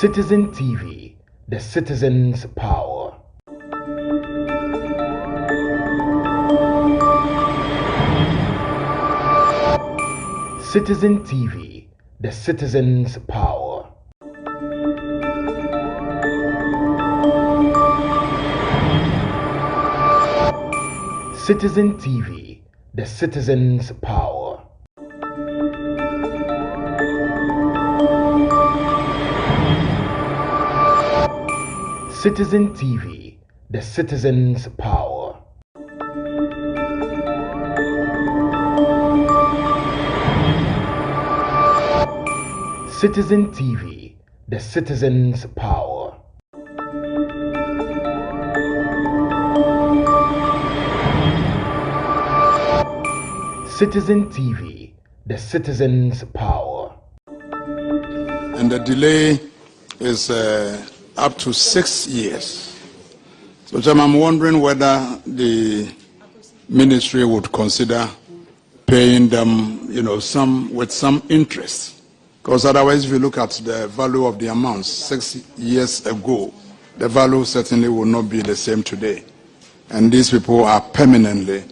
Citizen TV, the citizen's power. Citizen TV, the citizen's power. Citizen TV, the citizen's power. Citizen TV, the citizen's power. Citizen TV, the citizen's power. Citizen TV, the citizen's power. And the delay is up to 6 years. So I'm wondering whether the ministry would consider paying them, with some interest. Because otherwise, if you look at the value of the amounts 6 years ago, the value certainly will not be the same today. And these people are permanently,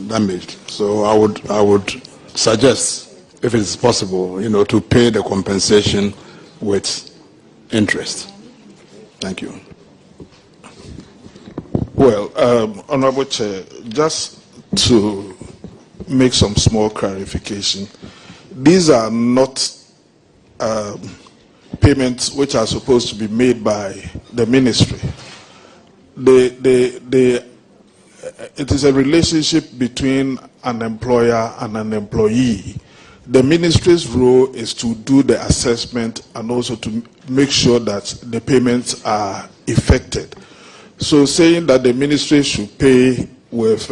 damaged. So I would suggest, if it is possible, to pay the compensation with interest. Thank you. Well, Honorable Chair, just to make some small clarification, these are not payments which are supposed to be made by the ministry. It is a relationship between an employer and an employee. The ministry's role is to do the assessment and also to make sure that the payments are effected. So saying that the ministry should pay with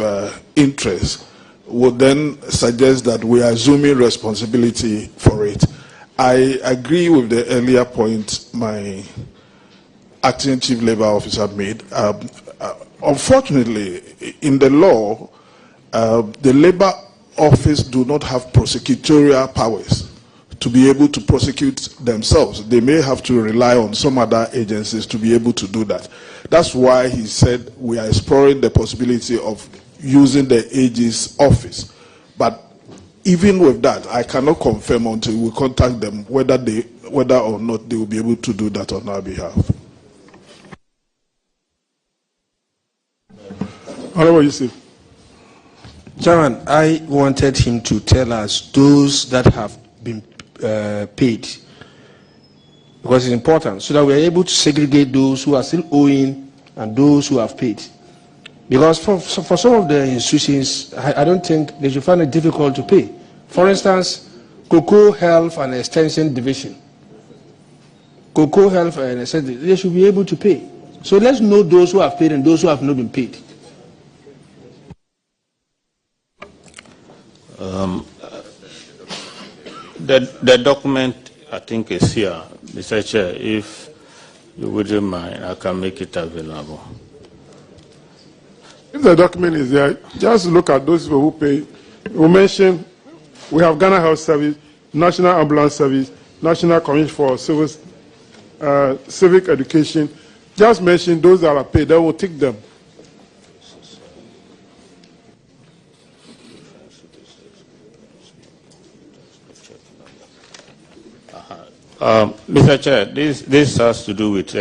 interest would then suggest that we are assuming responsibility for it. I agree with the earlier point my acting chief labor officer made. Unfortunately, in the law, the labor office do not have prosecutorial powers to be able to prosecute themselves. They may have to rely on some other agencies to be able to do that. That's why he said we are exploring the possibility of using the AG's office. But even with that, I cannot confirm until we contact them whether or not they will be able to do that on our behalf. Honorable Yusuf. Chairman, I wanted him to tell us those that have been paid, because it's important, so that we are able to segregate those who are still owing and those who have paid. Because for some of the institutions, I don't think they should find it difficult to pay. For instance, Cocoa Health and Extension Division. Cocoa Health and Extension, they should be able to pay. So let's know those who have paid and those who have not been paid. The document, I think, is here. Mr. Chair, if you wouldn't mind, I can make it available. If the document is there, just look at those people who pay. We mentioned we have Ghana Health Service, National Ambulance Service, National Commission for Civic Education. Just mention those that are paid, then we'll take them. Mr. Chair, this has to do with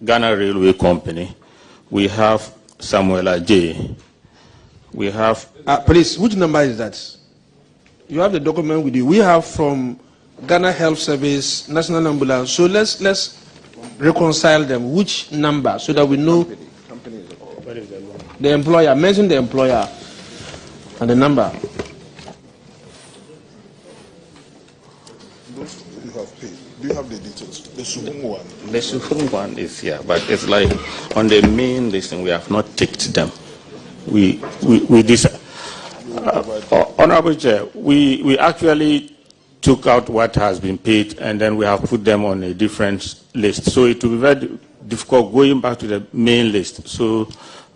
Ghana Railway Company. We have Samuel J. We have... Please, which number is that? You have the document with you. We have from Ghana Health Service, National Ambulance. So let's reconcile them. Which number, so that we know the employer. Mention the employer and the number. Do you have the details? The Suhum one. The Suhum one is here, but it's like on the main listing we have not ticked them. Honorable Chair, we actually took out what has been paid and then we have put them on a different list. So it will be very difficult going back to the main list. So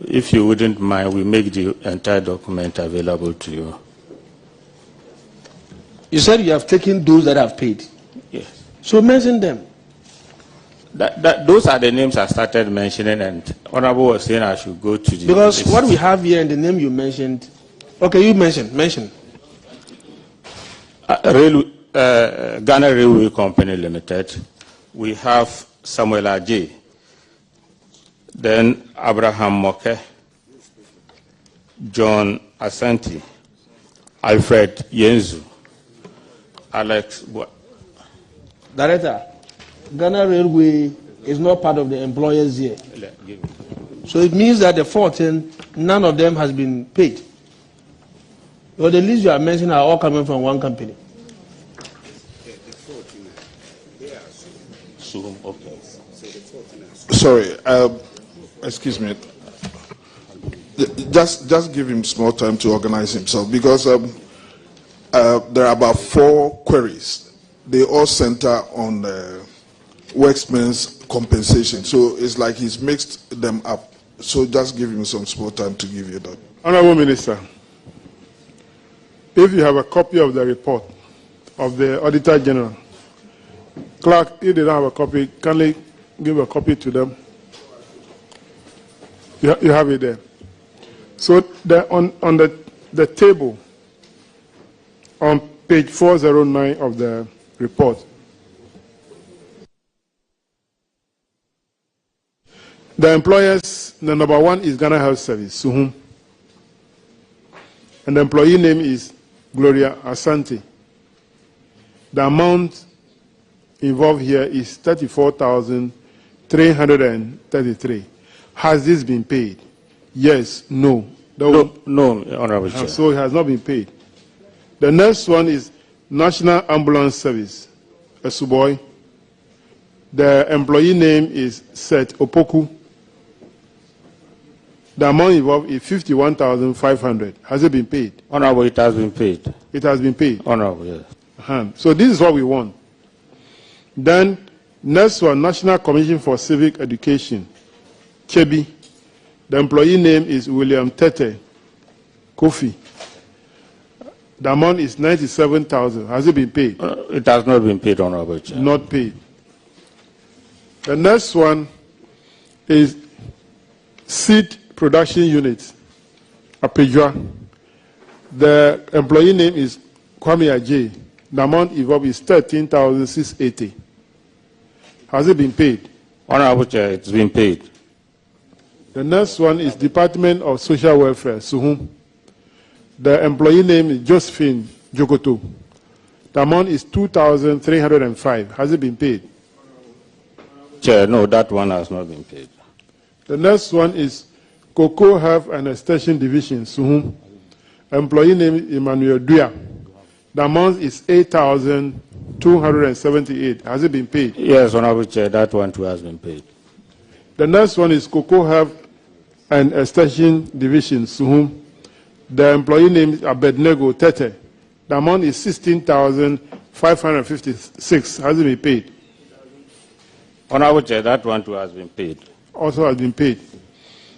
if you wouldn't mind, we make the entire document available to you. You said you have taken those that have paid. Yes. So mention them. Those are the names I started mentioning, and Honorable was saying I should go to the Because list. what we have here in the name you mentioned, okay, you mention. Ghana Railway Company Limited, we have Samuel Ajay, then Abraham Moke, John Asante, Alfred Yenzu, Alex Director, Ghana Railway is not part of the employers here. So it means that the 14, none of them has been paid. Or the list you are mentioning are all coming from one company. Okay. Sorry, excuse me. Just give him small time to organize himself, because there are about 4 queries. They all center on workmen's compensation. So it's like he's mixed them up. So just give him some small time to give you that. Honorable Minister, if you have a copy of the report of the Auditor General, Clerk, if they don't have a copy, can they give a copy to them? You have it there. So on the table, on page 409 of the report, the employers, the number 1 is Ghana Health Service, Suhum. And the employee name is Gloria Asante. The amount involved here is 34,333. Has this been paid? Yes, no. No, Honorable Chair. So it has not been paid. The next one is National Ambulance Service, Esuboy. The employee name is Seth Opoku. The amount involved is 51,500. Has it been paid? Honorable, it has been paid. It has been paid. Honorable, yes. So this is what we want. Then, next one, National Commission for Civic Education, Chebi. The employee name is William Tete Kofi. The amount is 97,000. Has it been paid? It has not been paid, Honorable Chair. Not paid. The next one is Seed Production Unit, Apejua. The employee name is Kwame Ajay. The amount involved is 13,680. Has it been paid? Honorable Chair, it's been paid. The next one is Department of Social Welfare, Suhum. The employee name is Josephine Jokoto. The amount is 2,305. Has it been paid? Chair, no, that one has not been paid. The next one is Cocoa Health and Extension Division, Suhum. Employee name is Emmanuel Duya. The amount is 8,278. Has it been paid? Yes, Honorable Chair, that one too has been paid. The next one is Cocoa Health and Extension Division, Suhum. The employee name is Abednego Tete. The amount is 16,556. Has it been paid? Honorable Chair, that one too has been paid. Also has been paid.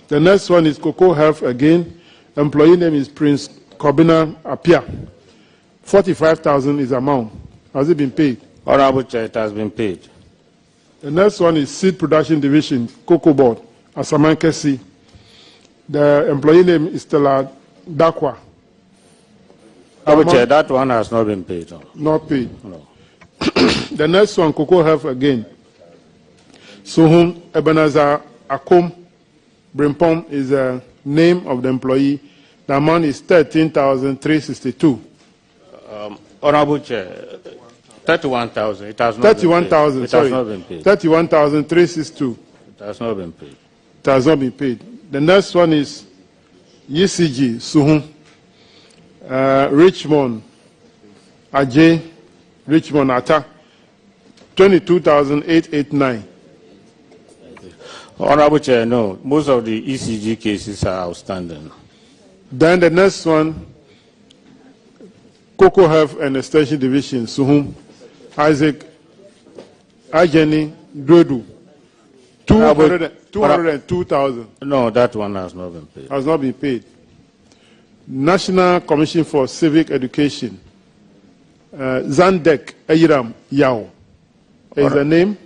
The next one is Cocoa Health again. Employee name is Prince Kobina Apia. 45,000 is the amount. Has it been paid? Honorable Chair, it has been paid. The next one is Seed Production Division, Cocoa Board, Asamankesi. The employee name is Stella Dakwa. Honorable Chair, that one has not been paid. No. Not paid. No. The next one, Cocoa Health again. Suhum Ebenezer Akom Brimpom is the name of the employee. The amount is 13,362. Honorable Chair, 31,000. It has not 31,000. It has not been paid. 31,362. It has not been paid. It has not been paid. The next one is ECG Suhum Richmond Ajay Richmond Atta 22,889. Honorable Chair, no. Most of the ECG cases are outstanding. Then the next one, Cocoa Health and Extension Division, Suhum, Isaac Ajeni Dodu, 202,000. No, that one has not been paid. Has not been paid. National Commission for Civic Education, Zandek Ayiram Yao is the name,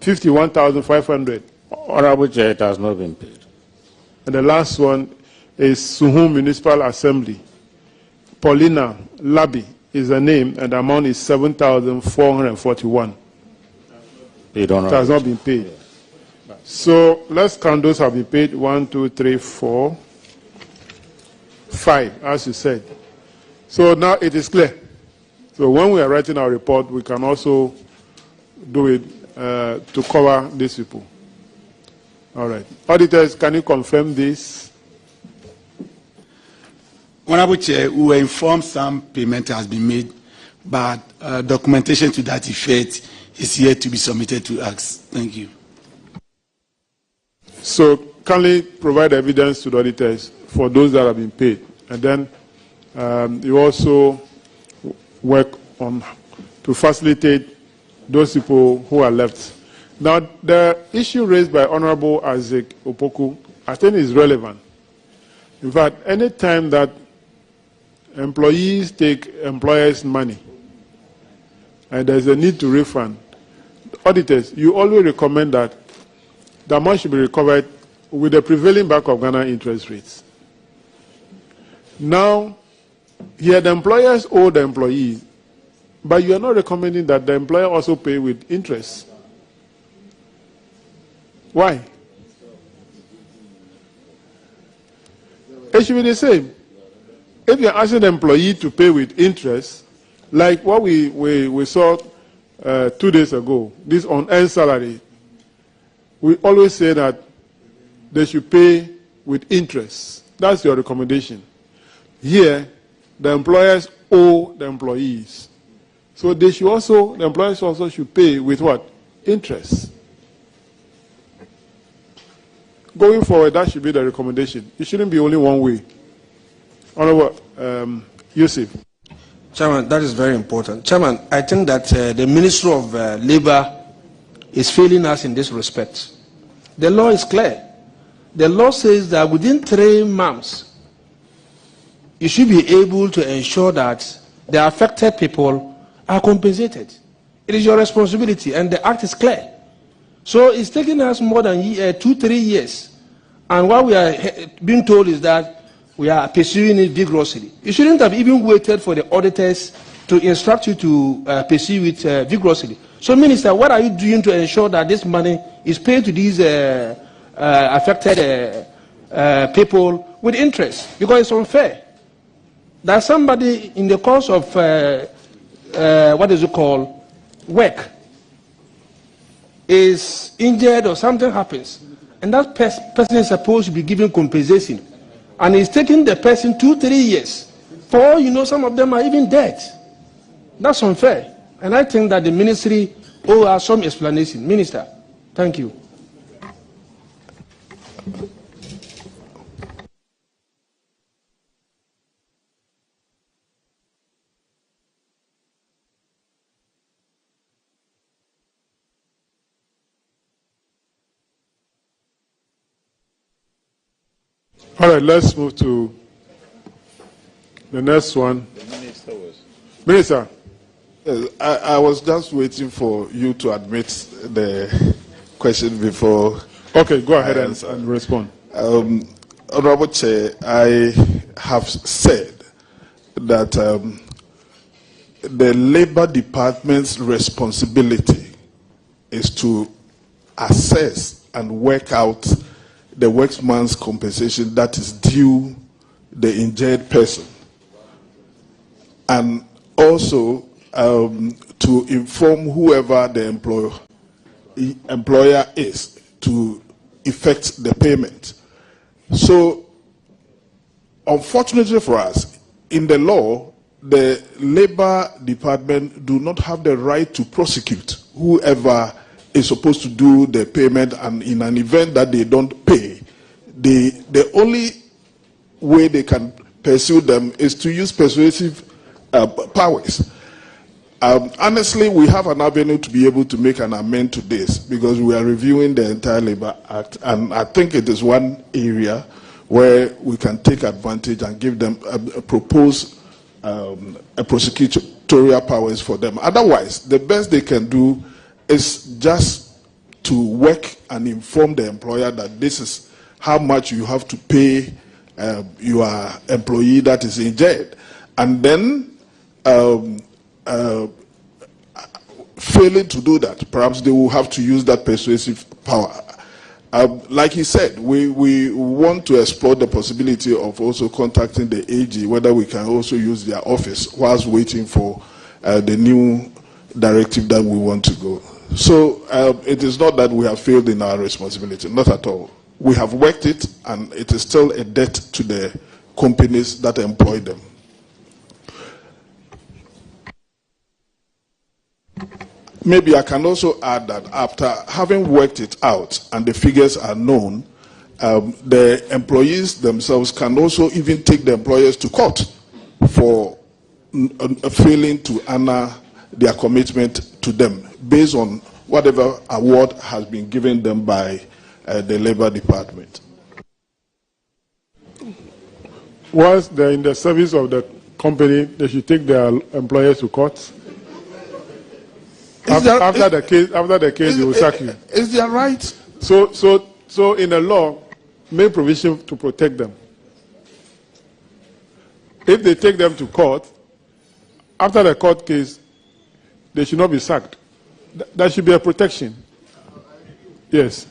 51,500. Honorable Chair, it has not been paid. And the last one is Suhum Municipal Assembly. Paulina Labi is the name, and the amount is 7,441. It has not been paid. So let's count those have been paid. 1, 2, 3, 4, 5, as you said. So now it is clear. So when we are writing our report, we can also do it to cover these people. All right. Auditors, can you confirm this? Honorable Chair, we were informed some payment has been made, but documentation to that effect is yet to be submitted to us. Thank you. So kindly provide evidence to the auditors for those that have been paid. And then you also work on to facilitate those people who are left. Now, the issue raised by Honorable Isaac Opoku, I think is relevant. In fact, any time that employees take employers' money and there's a need to refund, auditors, you always recommend that the amount should be recovered with the prevailing Bank of Ghana interest rates. Now, here the employers owe the employees, but you are not recommending that the employer also pay with interest. Why? It should be the same. If you are asking the employee to pay with interest, like what we saw 2 days ago, this unearned salary, we always say that they should pay with interest. That's your recommendation. Here, the employers owe the employees. So they should also, the employers also should pay with what? Interest. Going forward, that should be the recommendation. It shouldn't be only one way. Honorable Yusuf. Chairman, that is very important. Chairman, I think that the Ministry of Labor is failing us in this respect. The law is clear. The law says that within 3 months, you should be able to ensure that the affected people are compensated. It is your responsibility, and the act is clear. So it's taking us more than 2-3 years. And what we are being told is that we are pursuing it vigorously. You shouldn't have even waited for the auditors to instruct you to pursue it vigorously. So, Minister, what are you doing to ensure that this money is paid to these affected people with interest? Because it's unfair that somebody in the course of work is injured or something happens, and that person is supposed to be given compensation, and it's taking the person 2-3 years. For all you know, some of them are even dead. That's unfair. And I think that the ministry owes us some explanation. Minister, thank you. All right, let's move to the next one. Minister. I was just waiting for you to admit the question before. Okay, go ahead and respond. Honorable Chair, I have said that the Labor Department's responsibility is to assess and work out the workman's compensation that is due the injured person, and also to inform whoever the employer is to effect the payment. So, unfortunately for us, in the law, the Labor Department do not have the right to prosecute whoever is supposed to do the payment, and in an event that they don't pay, the only way they can pursue them is to use persuasive powers. Honestly, we have an avenue to be able to make an amendment to this because we are reviewing the entire Labor Act, and I think it is one area where we can take advantage and give them propose a territorial powers for them. Otherwise, the best they can do is just to work and inform the employer that this is how much you have to pay your employee that is injured. And then, failing to do that, perhaps they will have to use that persuasive power. Like he said, we want to explore the possibility of also contacting the AG, whether we can also use their office whilst waiting for the new directive that we want to go. So it is not that we have failed in our responsibility, not at all. We have worked it, and it is still a debt to the companies that employ them. Maybe I can also add that after having worked it out and the figures are known, the employees themselves can also even take the employers to court for failing to honor their commitment to them based on whatever award has been given them by the Labor Department. Once they're in the service of the company, they should take their employers to court. After the case, they will sack you. Is their right? So in the law, make provision to protect them. If they take them to court, after the court case, they should not be sacked. That should be a protection. Yes.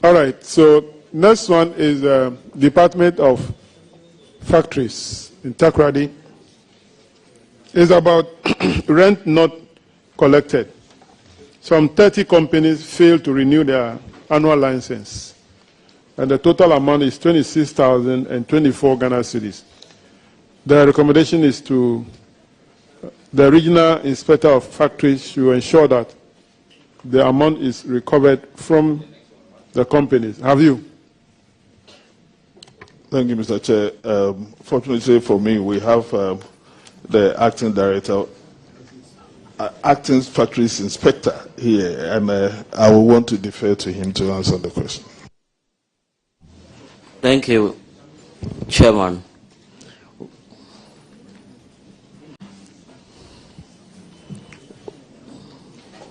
All right. So next one is Department of Factories in Takoradi. It's about rent not collected. Some 30 companies failed to renew their annual license, and the total amount is 26,024 Ghana cedis. The recommendation is to the regional inspector of factories to ensure that the amount is recovered from the companies. Have you? Thank you, Mr. Chair. Fortunately for me, we have the acting director, acting factories inspector here, and I will want to defer to him to answer the question. Thank you, Chairman.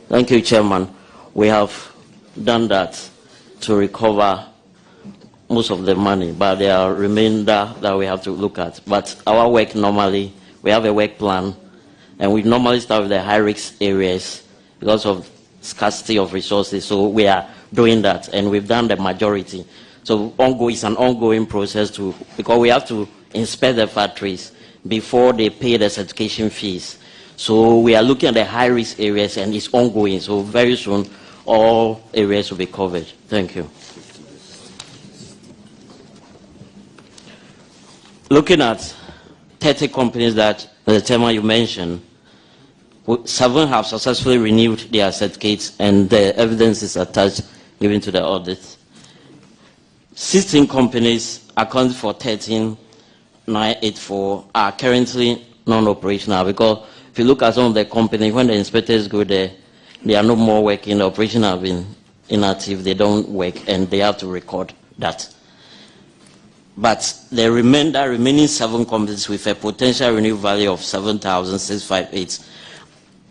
Thank you, Chairman. We have done that to recover most of the money, but there are remainder that we have to look at. But our work normally, we have a work plan, and we normally start with the high-risk areas because of scarcity of resources. So we are doing that, and we've done the majority. So it's an ongoing process because we have to inspect the factories before they pay the certification fees. So we are looking at the high-risk areas, and it's ongoing. So very soon, all areas will be covered. Thank you. Looking at 30 companies that the chairman you mentioned, 7 have successfully renewed their certificates, and the evidence is attached given to the audit. 16 companies accounting for 13,984 are currently non-operational, because if you look at some of the companies, when the inspectors go there, they are no more working, the operation have been inactive, they don't work, and they have to record that. But the remaining 7 companies with a potential revenue value of 7,658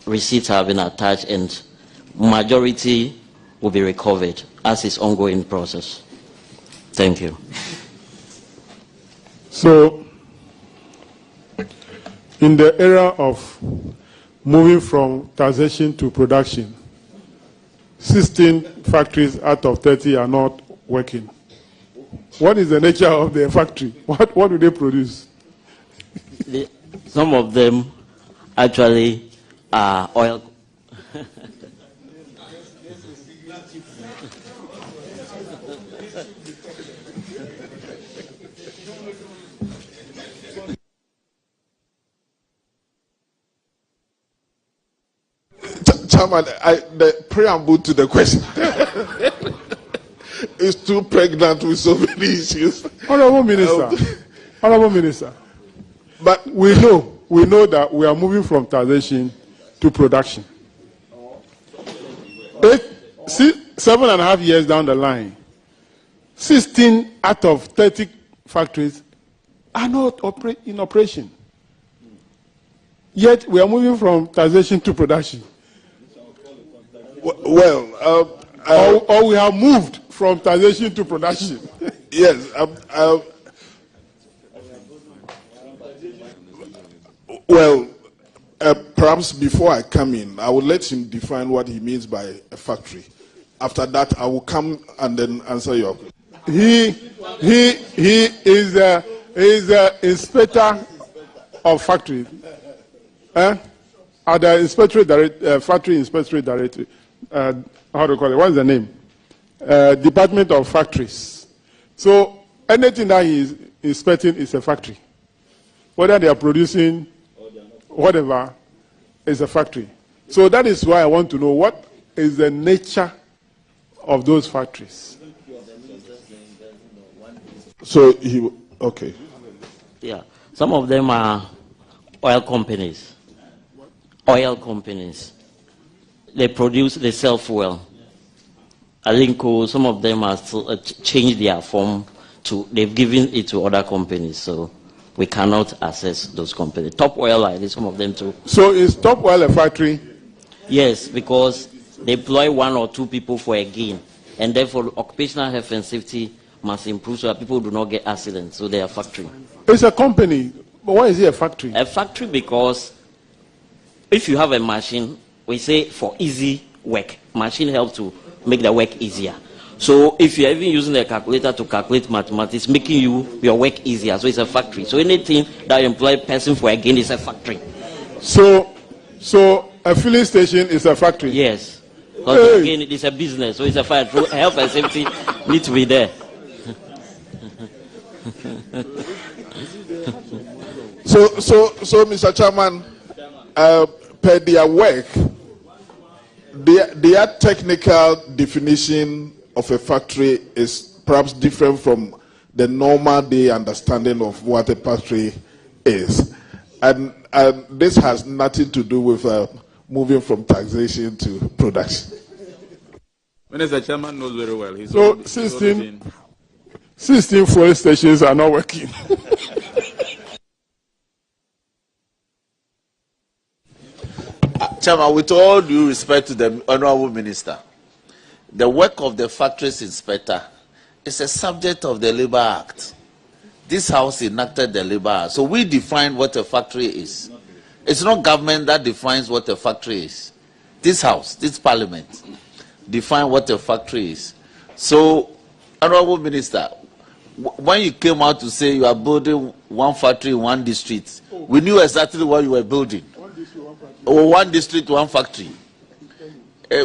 receipts have been attached, and majority will be recovered as is ongoing process. Thank you. So, in the era of moving from taxation to production, 16 factories out of 30 are not working. What is the nature of the factory? What do they produce? Some of them actually are oil. Chairman, the preamble to the question is too pregnant with so many issues. Honorable Minister, but we know that we are moving from taxation to production. 7.5 years down the line, 16 out of 30 factories are not in operation. Yet we are moving from taxation to production. Well, or we have moved from taxation to production. yes. Well, perhaps before I come in, I will let him define what he means by a factory. After that, I will come and then answer your question. He is the inspector of factories. At the factory inspectorate directory. How do you call it? What's the name? Department of Factories. So anything that he is inspecting is a factory. Whether they are producing whatever is a factory. So that is why I want to know what is the nature of those factories. So okay. Yeah, some of them are oil companies. Oil companies. They produce, they sell fuel. I think some of them are still changed their form to, they've given it to other companies, so we cannot access those companies. Top Oil, I think some of them too. So is Top Oil a factory? Yes, because they employ 1 or 2 people for a gain, and therefore occupational health and safety must improve so that people do not get accidents, so they are a factory. It's a company, but why is it a factory? A factory because if you have a machine, we say for easy work, machine helps to make the work easier. So if you're even using a calculator to calculate mathematics, making your work easier, so it's a factory. So anything that you employ a person for a gain is a factory. So a filling station is a factory? Yes. Because again, it is a business, so it's a factory. Health and safety need to be there. So, Mr. Chairman, per their work, their technical definition of a factory is perhaps different from the normal day understanding of what a factory is. And this has nothing to do with moving from taxation to production. Minister Chairman knows very well. So 16 fuel stations are not working. Chairman, with all due respect to the Honorable Minister, the work of the factories inspector is a subject of the Labour Act. This House enacted the Labour Act. So we define what a factory is. It's not government that defines what a factory is. This House, this Parliament, define what a factory is. So, Honorable Minister, when you came out to say you are building one factory in one district, we knew exactly what you were building. Or one district, one factory.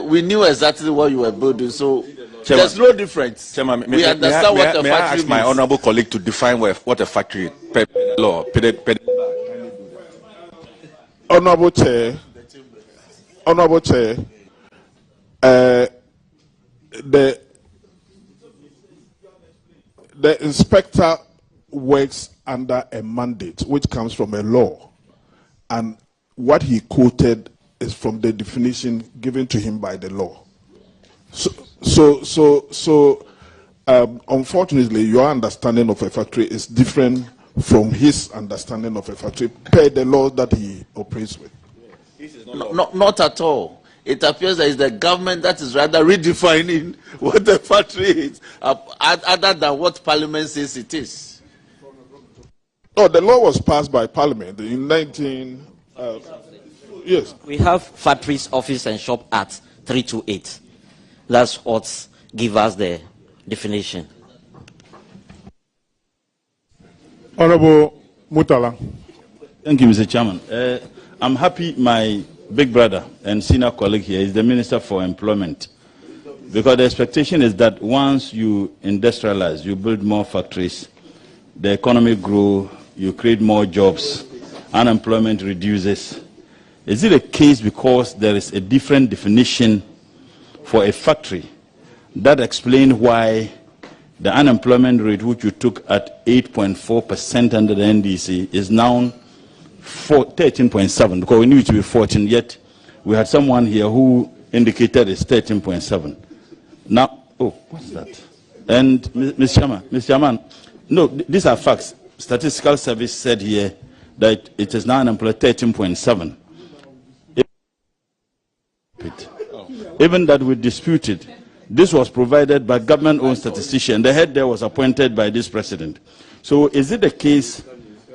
We knew exactly what you were building, so Chairman, there's no difference. Chairman, we understand what a factory means. May I ask my honourable colleague to define what a factory is? Per law. Honourable Chair, the inspector works under a mandate which comes from a law, and what he quoted is from the definition given to him by the law. So, unfortunately, your understanding of a factory is different from his understanding of a factory per the law that he operates with. Not at all. It appears that it's the government that is rather redefining what the factory is, other than what Parliament says it is. No, the law was passed by Parliament in 19... yes. We have Factories Office and Shop Act 328. That's what gives us the definition. Honorable Mutala. Thank you, Mr. Chairman. I'm happy my big brother and senior colleague here is the Minister for Employment, because the expectation is that once you industrialize, you build more factories, the economy grows, you create more jobs, unemployment reduces. Is it a case because there is a different definition for a factory that explains why the unemployment rate, which you took at 8.4% under the NDC, is now 13.7, because we knew it to be 14, yet we had someone here who indicated it's 13.7. Now, oh, what's that? And Mr. Chairman, no, these are facts. Statistical Service said here that it is now unemployed 13.7. Even that we disputed, this was provided by government-owned statistician. The head there was appointed by this president. So is it the case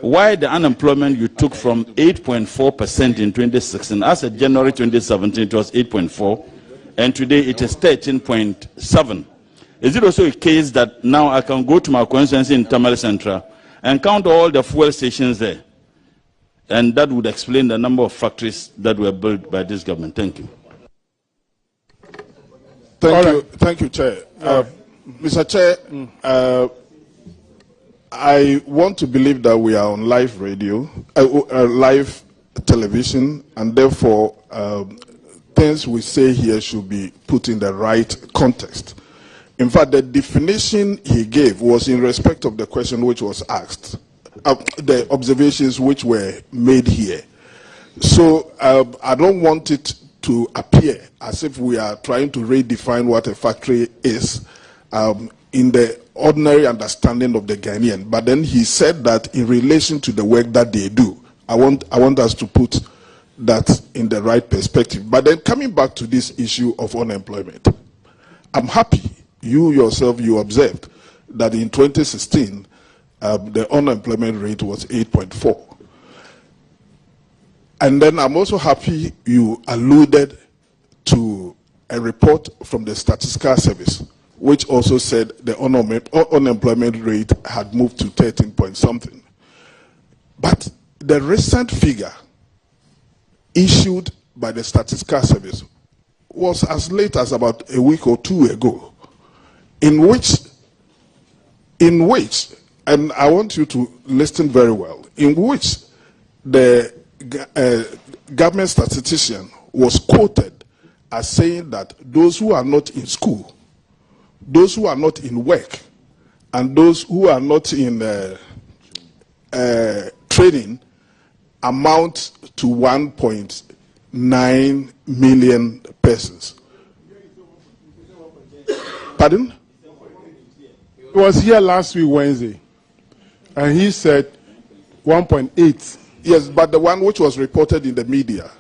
why the unemployment you took from 8.4% in 2016, as of January 2017 it was 8.4, and today it is 13.7? Is it also a case that now I can go to my constituency in Tamale Central and count all the fuel stations there, and that would explain the number of factories that were built by this government? Thank you. Thank you, Chair. Mr. Chair, I want to believe that we are on live radio, live television, and therefore things we say here should be put in the right context. In fact, the definition he gave was in respect of the question which was asked, the observations which were made here. So I don't want it to appear as if we are trying to redefine what a factory is in the ordinary understanding of the Ghanaian. But then he said that in relation to the work that they do, I want us to put that in the right perspective. But then coming back to this issue of unemployment, I'm happy you yourself, you observed that in 2016, the unemployment rate was 8.4. And then I'm also happy you alluded to a report from the Statistical Service, which also said the unemployment rate had moved to 13 point something. But the recent figure issued by the Statistical Service was as late as about a week or two ago, in which, and I want you to listen very well, in which the government statistician was quoted as saying that those who are not in school, those who are not in work, and those who are not in training amount to 1.9 million persons. Pardon? He was here last week, Wednesday, and he said 1.8. Yes, but the one which was reported in the media.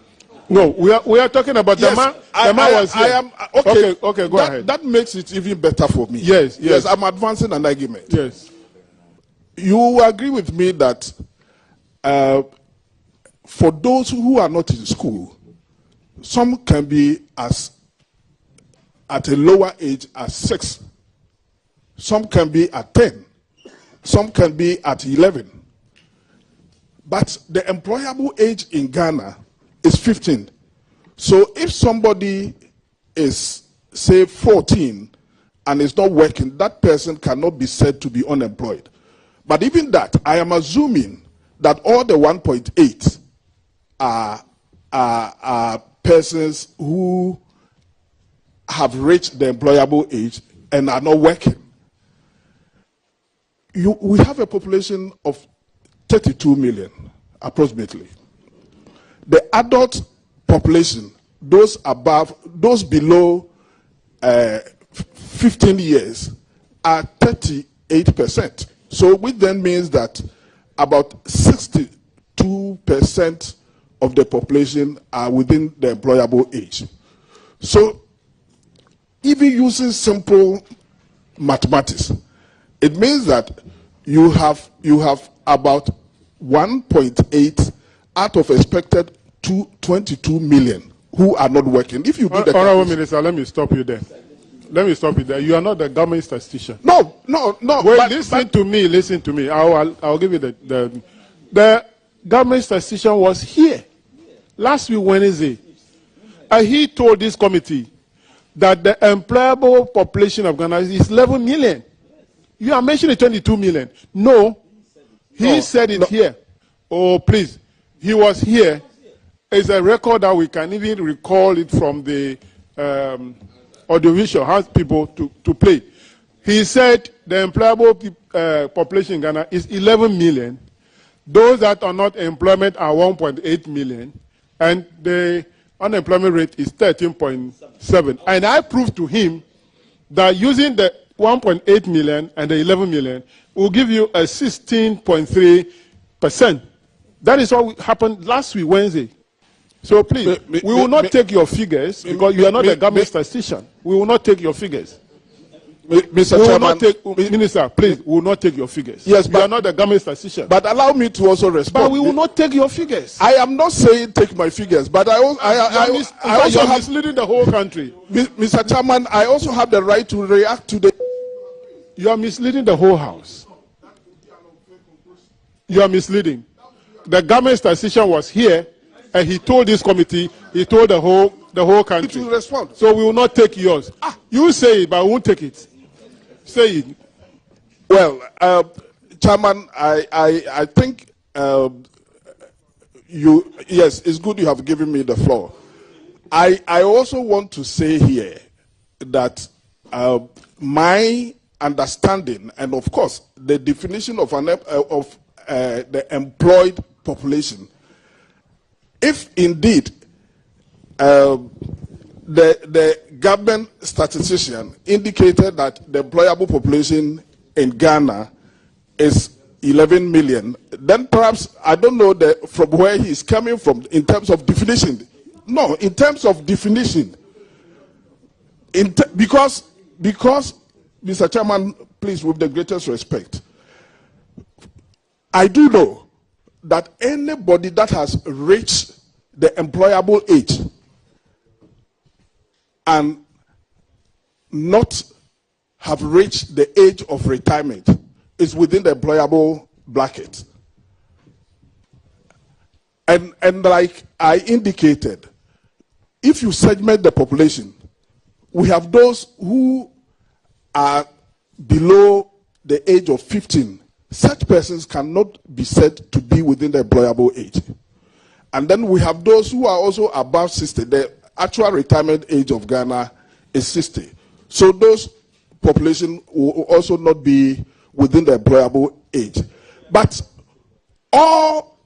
No, we are talking about the man. The man was here. Okay, go ahead. That makes it even better for me. Yes, I'm advancing an argument. Yes. You agree with me that for those who are not in school, some can be at a lower age as 6. Some can be at 10. Some can be at 11. But the employable age in Ghana is 15. So if somebody is, say, 14 and is not working, that person cannot be said to be unemployed. But even that, I am assuming that all the 1.8 are persons who have reached the employable age and are not working. We have a population of 32 million, approximately. The adult population, those below 15 years, are 38%. So which then means that about 62% of the population are within the employable age. So even using simple mathematics, it means that you have about 1.8 out of expected 22 million who are not working. If you do the Honorable Minister, let me stop you there. You are not the government statistician. No. Wait, listen to me. I'll give you the government statistician was here last week Wednesday, and he told this committee that the employable population of Ghana is 11 million. You are mentioning 22 million. No, he said it here. Oh, please. He was here. It's a record that we can even recall it from the audiovisual, has people to play. He said the employable population in Ghana is 11 million. Those that are not employment are 1.8 million. And the unemployment rate is 13.7. And I proved to him that using the 1.8 million and the 11 million will give you a 16.3%. That is what happened last week, Wednesday. So please, we will not take your figures because you are not a government statistician. We will not take your figures. Mr. Chairman, Minister, please, we will not take your figures. Yes, but you are not a government statistician. But allow me to also respond. But we will not take your figures. I am not saying take my figures, but I also have misleading the whole country. Mr. Chairman, I also have the right to react to the. You are misleading the whole house. You are misleading. The government statistician was here, and he told this committee, he told the whole country. It will respond. So we will not take yours. You say it, but we won't take it. Say it. Well, Chairman, I think yes, it's good you have given me the floor. I also want to say here that my understanding, and of course, the definition of the employed population, if indeed the government statistician indicated that the employable population in Ghana is 11 million, then perhaps, I don't know from where he's coming from in terms of definition. No, in terms of definition. Because, Mr. Chairman, please, with the greatest respect, I do know that anybody that has reached the employable age and not have reached the age of retirement is within the employable bracket. And like I indicated, if you segment the population, we have those who are below the age of 15. Such persons cannot be said to be within the employable age. And then we have those who are also above 60. The actual retirement age of Ghana is 60. So those population will also not be within the employable age. But all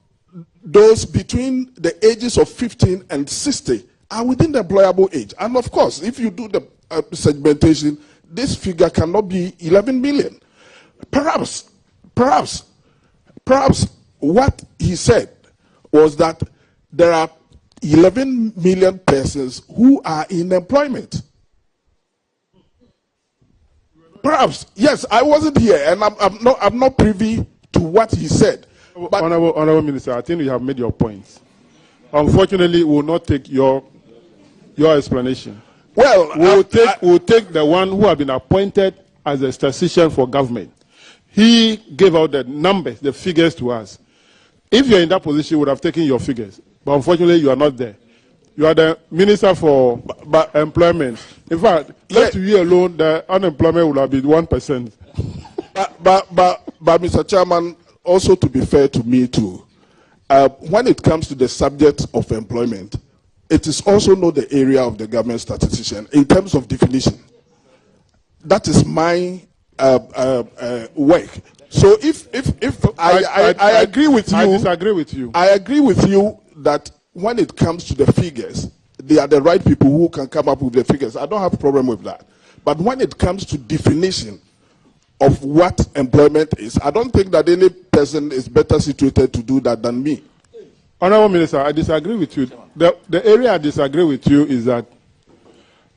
those between the ages of 15 and 60 are within the employable age. And of course, if you do the segmentation, this figure cannot be 11 million. Perhaps what he said was that there are 11 million persons who are in employment. Perhaps, yes, I wasn't here, and I'm not privy to what he said. But Honorable Minister, I think you have made your points. Unfortunately, we will not take your explanation. Well, we'll take the one who have been appointed as a statistician for government. He gave out the numbers, the figures to us. If you're in that position, we would have taken your figures. But unfortunately, you are not there. You are the Minister for Employment. In fact, left to you alone, the unemployment would have been 1%. But Mr. Chairman, also to be fair to me too, when it comes to the subject of employment, it is also not the area of the government statistician in terms of definition. That is my work. So if I agree with you, I disagree with you. I agree with you that when it comes to the figures, they are the right people who can come up with the figures. I don't have a problem with that. But when it comes to definition of what employment is, I don't think that any person is better situated to do that than me. Honorable Minister, I disagree with you. The area I disagree with you is that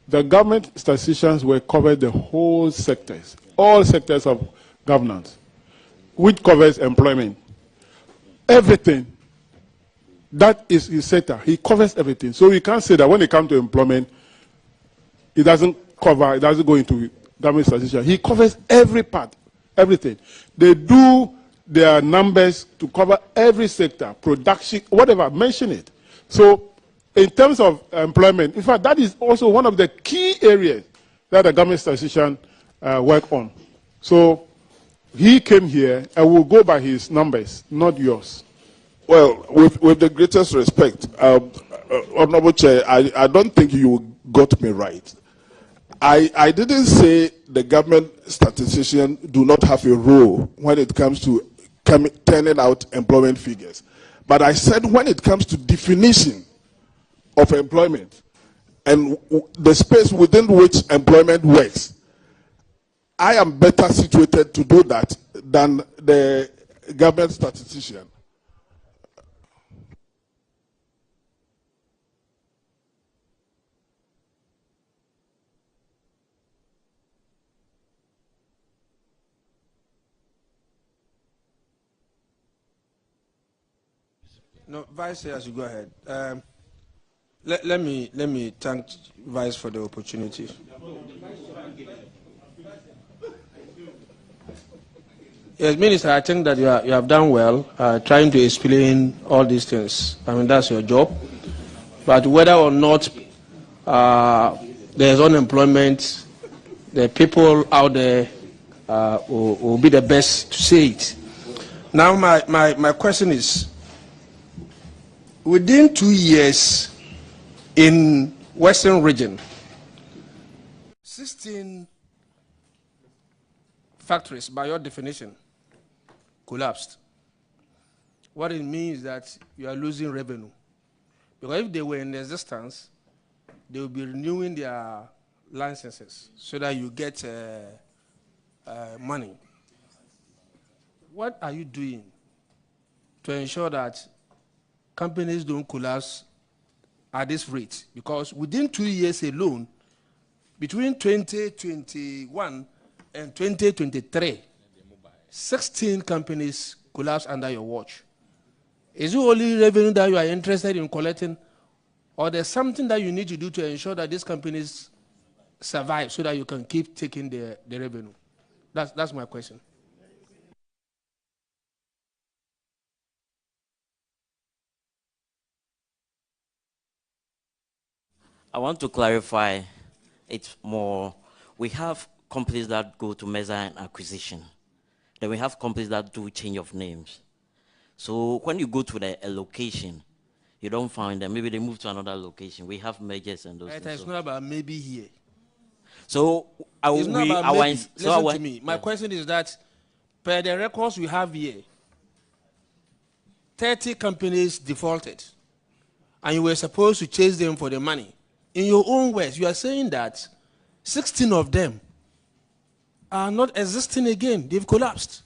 the government statisticians were covered the whole sectors, all sectors of governance, which covers employment. Everything. That is his sector. He covers everything. So we can't say that when it comes to employment, it doesn't go into government statistician. He covers every part, everything. They do their numbers to cover every sector, production, whatever, mention it. So in terms of employment, in fact, that is also one of the key areas that the government statistician work on. So he came here and will go by his numbers, not yours. Well, with the greatest respect, Honorable Chair, I don't think you got me right. I didn't say the government statistician do not have a role when it comes to turning out employment figures. But I said when it comes to definition of employment and the space within which employment works, I am better situated to do that than the government statistician. No, Vice, as you go ahead. Let me thank Vice for the opportunity. Yes, Minister, I think that you have done well trying to explain all these things. I mean, that's your job. But whether or not there's unemployment, the people out there will be the best to say it. Now, my question is, within 2 years in Western region, 16 factories, by your definition, collapsed. What it means is that you are losing revenue. Because if they were in existence, they will be renewing their licenses so that you get money. What are you doing to ensure that companies don't collapse at this rate? Because within 2 years alone, between 2021 and 2023, 16 companies collapsed under your watch. Is it only revenue that you are interested in collecting, or there's something that you need to do to ensure that these companies survive so that you can keep taking the revenue? That's my question. I want to clarify it more. We have companies that go to merger and acquisition. Then we have companies that do change of names. So when you go to a location, you don't find them. Maybe they move to another location. We have mergers and those things. It's not about maybe here. So it's not about maybe. Listen to me. My question is that, per the records we have here, 30 companies defaulted, and you were supposed to chase them for the money. In your own words, you are saying that 16 of them are not existing again. They've collapsed.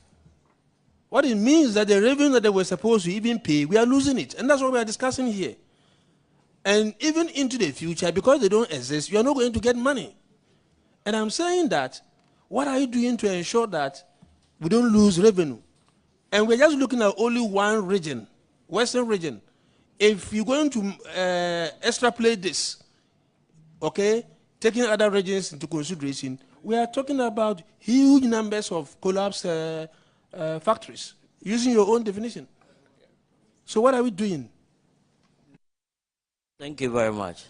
What it means is that the revenue that they were supposed to even pay, we are losing it. And that's what we are discussing here. And even into the future, because they don't exist, you are not going to get money. And I'm saying that, what are you doing to ensure that we don't lose revenue? And we're just looking at only one region, Western region. If you're going to extrapolate this, okay, taking other regions into consideration, we are talking about huge numbers of collapsed factories, using your own definition. So what are we doing? Thank you very much.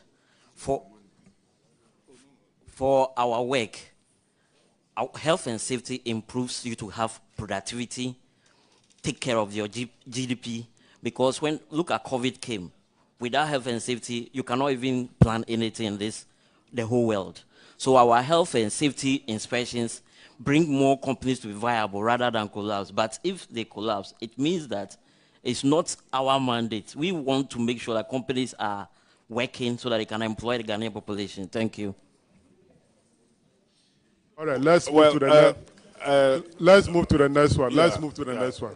For our work, our health and safety improves you to have productivity, take care of your GDP, because when, look at COVID came, without health and safety, you cannot even plan anything in the whole world. So our health and safety inspections bring more companies to be viable rather than collapse. But if they collapse, it means that it's not our mandate. We want to make sure that companies are working so that they can employ the Ghanaian population. Thank you. All right, let's move to the next one. Let's move to the next one.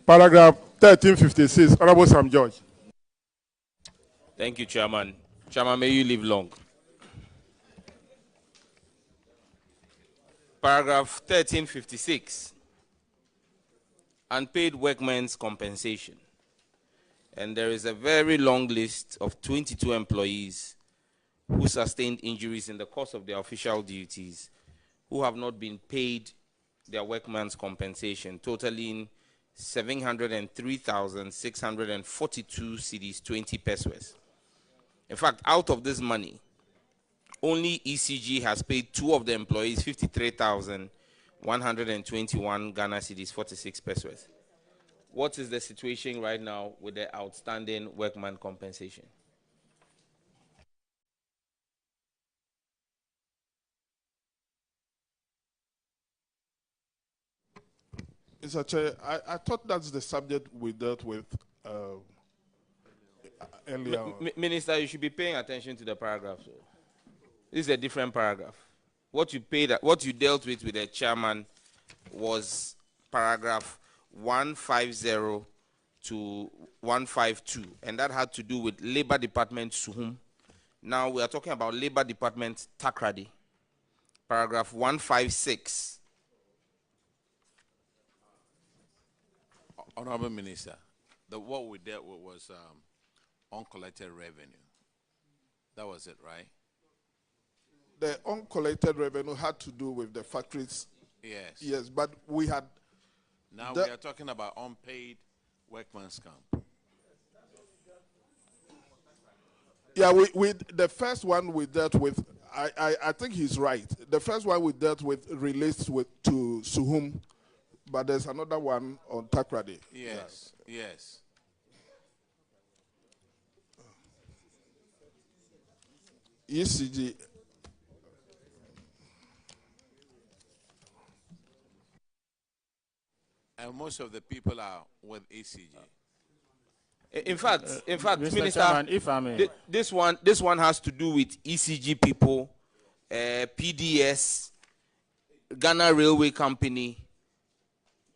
Paragraph 1356, Honorable Sam George. Thank you, Chairman. Chairman, may you live long. Paragraph 1356, unpaid workmen's compensation. And there is a very long list of 22 employees who sustained injuries in the course of their official duties, who have not been paid their workmen's compensation, totaling 703,642 cedis, 20 pesos. In fact, out of this money, only ECG has paid 2 of the employees 53,121 Ghana cedis, 46 pesos. What is the situation right now with the outstanding workman compensation? Mr. Chair, I thought that's the subject we dealt with earlier. Minister, you should be paying attention to the paragraph. So. This is a different paragraph. What you dealt with the chairman was paragraph 150 to 152, and that had to do with Labor Department Suhum. Now we are talking about Labor Department Takrady. Paragraph 156. Honorable Minister, what we dealt with was uncollected revenue. That was it, right? The uncollected revenue had to do with the factories. Yes. Yes, but we had. Now we are talking about unpaid workman's comp. Yeah, we the first one we dealt with, I think he's right. The first one we dealt with relates to Suhum, but there's another one on Takrady. Yes, yes. ECG. And most of the people are with ECG. In fact, Mr. Minister, Chairman, if I may. this one has to do with ECG people, PDS, Ghana Railway Company,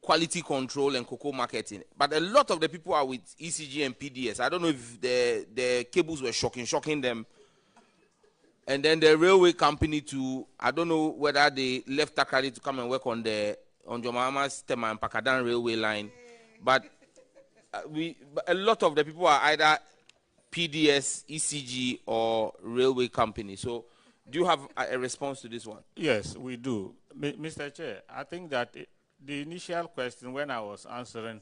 quality control and cocoa marketing. But a lot of the people are with ECG and PDS. I don't know if the cables were shocking them. And then the railway company too, I don't know whether they left Takrady to come and work on Jomama's Tema and Pakadan railway line. But a lot of the people are either PDS, ECG, or railway company. So do you have a response to this one? Yes, we do. Mr. Chair, I think that the initial question when I was answering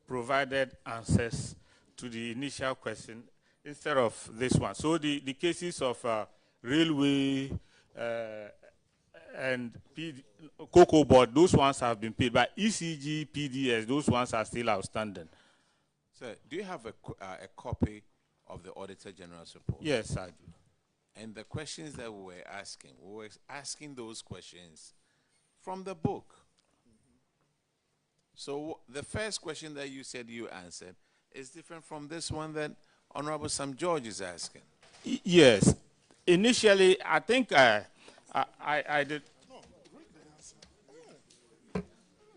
provided answers to the initial question instead of this one. So the cases of railway and Cocoa Board, those ones have been paid. But ECG, PDS, those ones are still outstanding. Sir, do you have a copy of the Auditor General's report? Yes, I do. And the questions that we were asking those questions from the book. So the first question that you said you answered is different from this one that Honorable Sam George is asking. Yes. Initially, I think I did.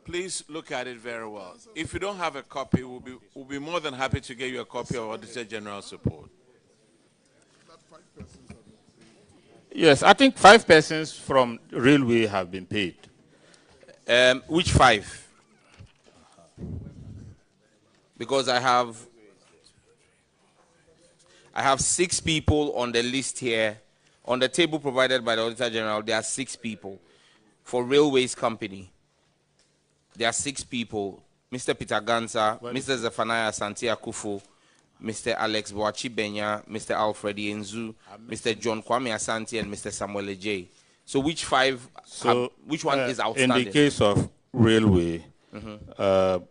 Please look at it very well. If you don't have a copy, we'll be more than happy to get you a copy of Auditor General's report. Yes, I think 5 persons from railway have been paid. Which 5? Because I have 6 people on the list here. On the table provided by the Auditor General, there are 6 people. For Railways Company, there are 6 people. Mr. Peter Gansa, Mr. Zephaniah Asante Akufo, Mr. Alex Boachi Benya, Mr. Alfred Yenzu, Mr. John Kwame Asante, and Mr. Samuel Ejay. So which 5, which one is outstanding? In the case of Railway, Mr.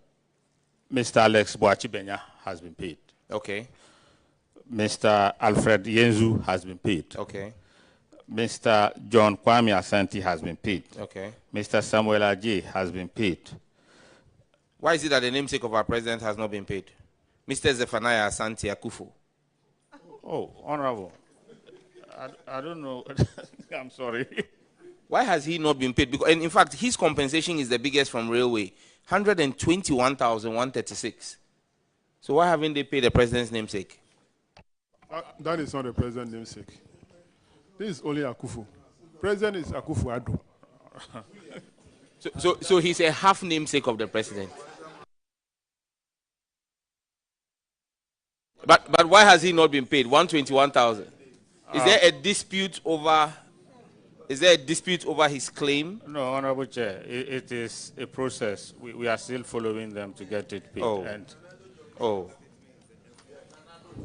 Alex Boachi Benya has been paid. Okay. Mr. Alfred Yenzu has been paid. Okay. Mr. John Kwame Asante has been paid. Okay. Mr. Samuel Ejay has been paid. Why is it that the namesake of our president has not been paid? Mr. Zephaniah Asante Akufo. Oh, Honorable. I don't know. I'm sorry. Why has he not been paid? Because, and in fact, his compensation is the biggest from Railway, 121,136. So why haven't they paid the president's namesake? That is not the president's namesake. This is only Akufo. President is Akufo-Addo. So he's a half namesake of the president. But why has he not been paid? 121,000. Is there a dispute over? Is there a dispute over his claim? No, Honorable Chair. It is a process. We are still following them to get it paid.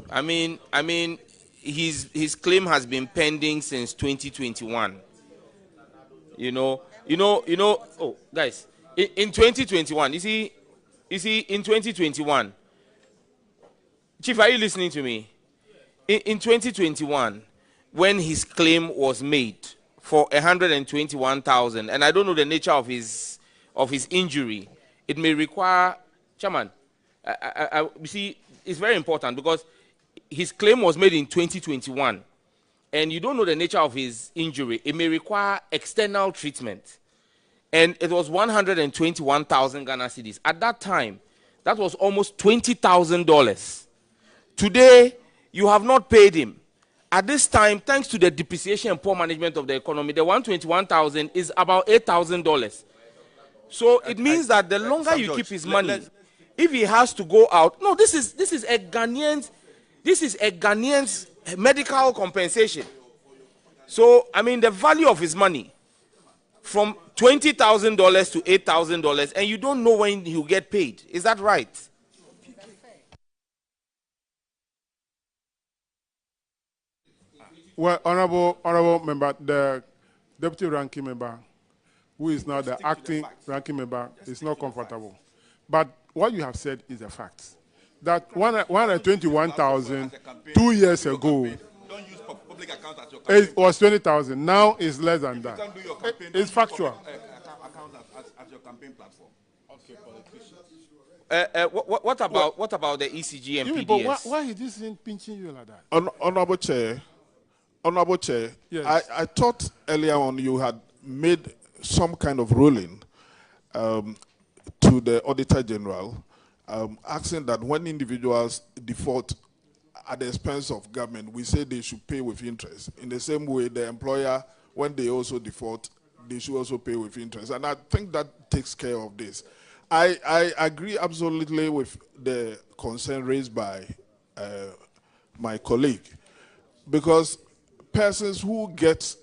I mean, his claim has been pending since 2021. Oh, guys, in 2021, you see, in 2021, Chief, are you listening to me? In 2021, when his claim was made for 121,000, and I don't know the nature of his injury, it may require, Chairman, you see, it's very important because his claim was made in 2021, and you don't know the nature of his injury. It may require external treatment, and it was 121,000 Ghana cedis. At that time, that was almost $20,000. Today, you have not paid him. At this time, thanks to the depreciation and poor management of the economy, the 121,000 is about $8,000. So it means that the longer you keep his money, if he has to go out, no, this is a Ghanaian's medical compensation. So I mean, the value of his money from $20,000 to $8,000, and you don't know when he'll get paid. Is that right? Well, honorable member, the deputy ranking member, who is now the acting ranking member, is not comfortable. But what you have said is a fact. That 121,000 2 years ago, it was 20,000. Now it's less than that. It's factual. What about the ECG and PDS? But why is this thing pinching you like that? Honorable Chair, Yes. I thought earlier on you had made some kind of ruling to the Auditor General asking that when individuals default at the expense of government, we say they should pay with interest. In the same way, the employer, when they also default, they should also pay with interest. And I think that takes care of this. I agree absolutely with the concern raised by my colleague, because persons who get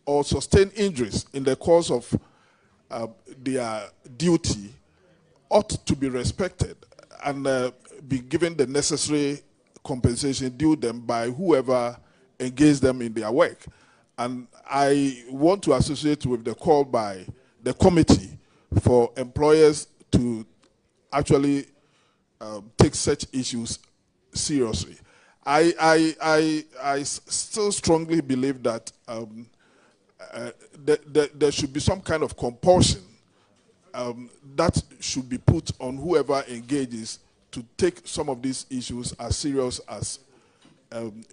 or sustain injuries in the course of their duty ought to be respected and be given the necessary compensation due them by whoever engaged them in their work. And I want to associate with the call by the committee for employers to actually take such issues seriously. I still strongly believe that there should be some kind of compulsion that should be put on whoever engages to take some of these issues as serious as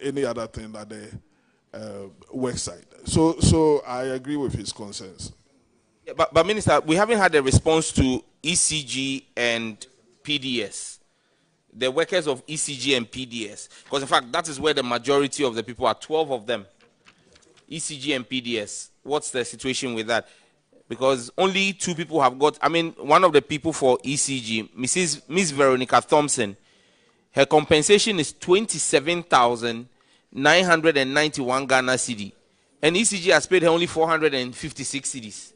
any other thing at the work site. So I agree with his concerns. Yeah, but Minister, we haven't had a response to ECG and PDS. The workers of ECG and PDS. Because in fact, that is where the majority of the people are, 12 of them. ECG and PDS. What's the situation with that? Because only 2 people have got, I mean, one of the people for ECG, Miss Veronica Thompson, her compensation is 27,991 Ghana cedi. And ECG has paid her only 456 cedis.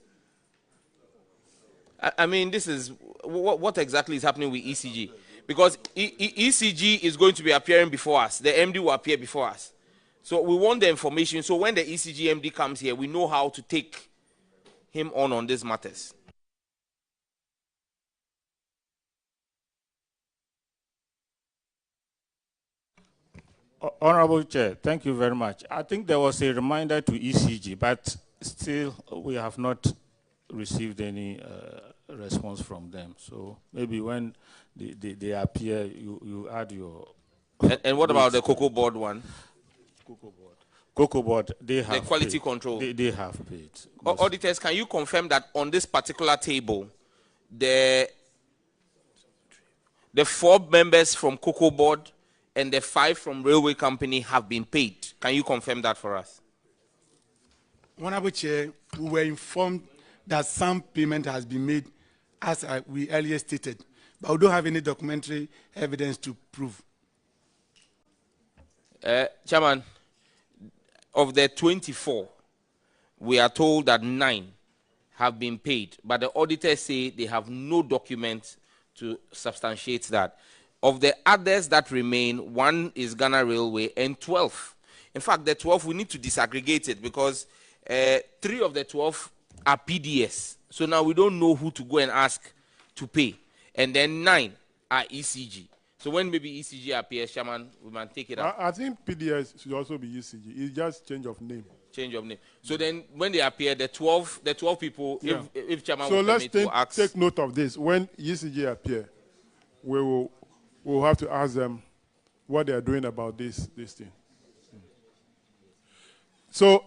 I mean, this is, what exactly is happening with ECG? Because ECG is going to be appearing before us. The MD will appear before us. So we want the information. So when the ECG MD comes here, we know how to take him on these matters. Honorable Chair, thank you very much. I think there was a reminder to ECG, but still we have not received any response from them. So maybe when they appear, you add your... And what about the Cocoa Board one? Cocoa Board, they have the quality paid. control. They have paid. Auditors, can you confirm that on this particular table, the 4 members from Cocoa Board and the 5 from Railway Company have been paid? Can you confirm that for us? Honorable Chair, we were informed that some payment has been made, as we earlier stated, but we don't have any documentary evidence to prove. Chairman, of the 24, we are told that 9 have been paid, but the auditors say they have no document to substantiate that. Of the others that remain, 1 is Ghana Railway and 12. In fact, the 12, we need to disaggregate it because 3 of the 12 are PDS. So now we don't know who to go and ask to pay. And then 9 are ECG. So when maybe ECG appears, Chairman, we might take it up. I think PDS should also be ECG. It's just change of name. Change of name. So then when they appear, the 12 people, yeah. if Chairman so will let's take note of this. When ECG appear, we'll have to ask them what they are doing about this thing. So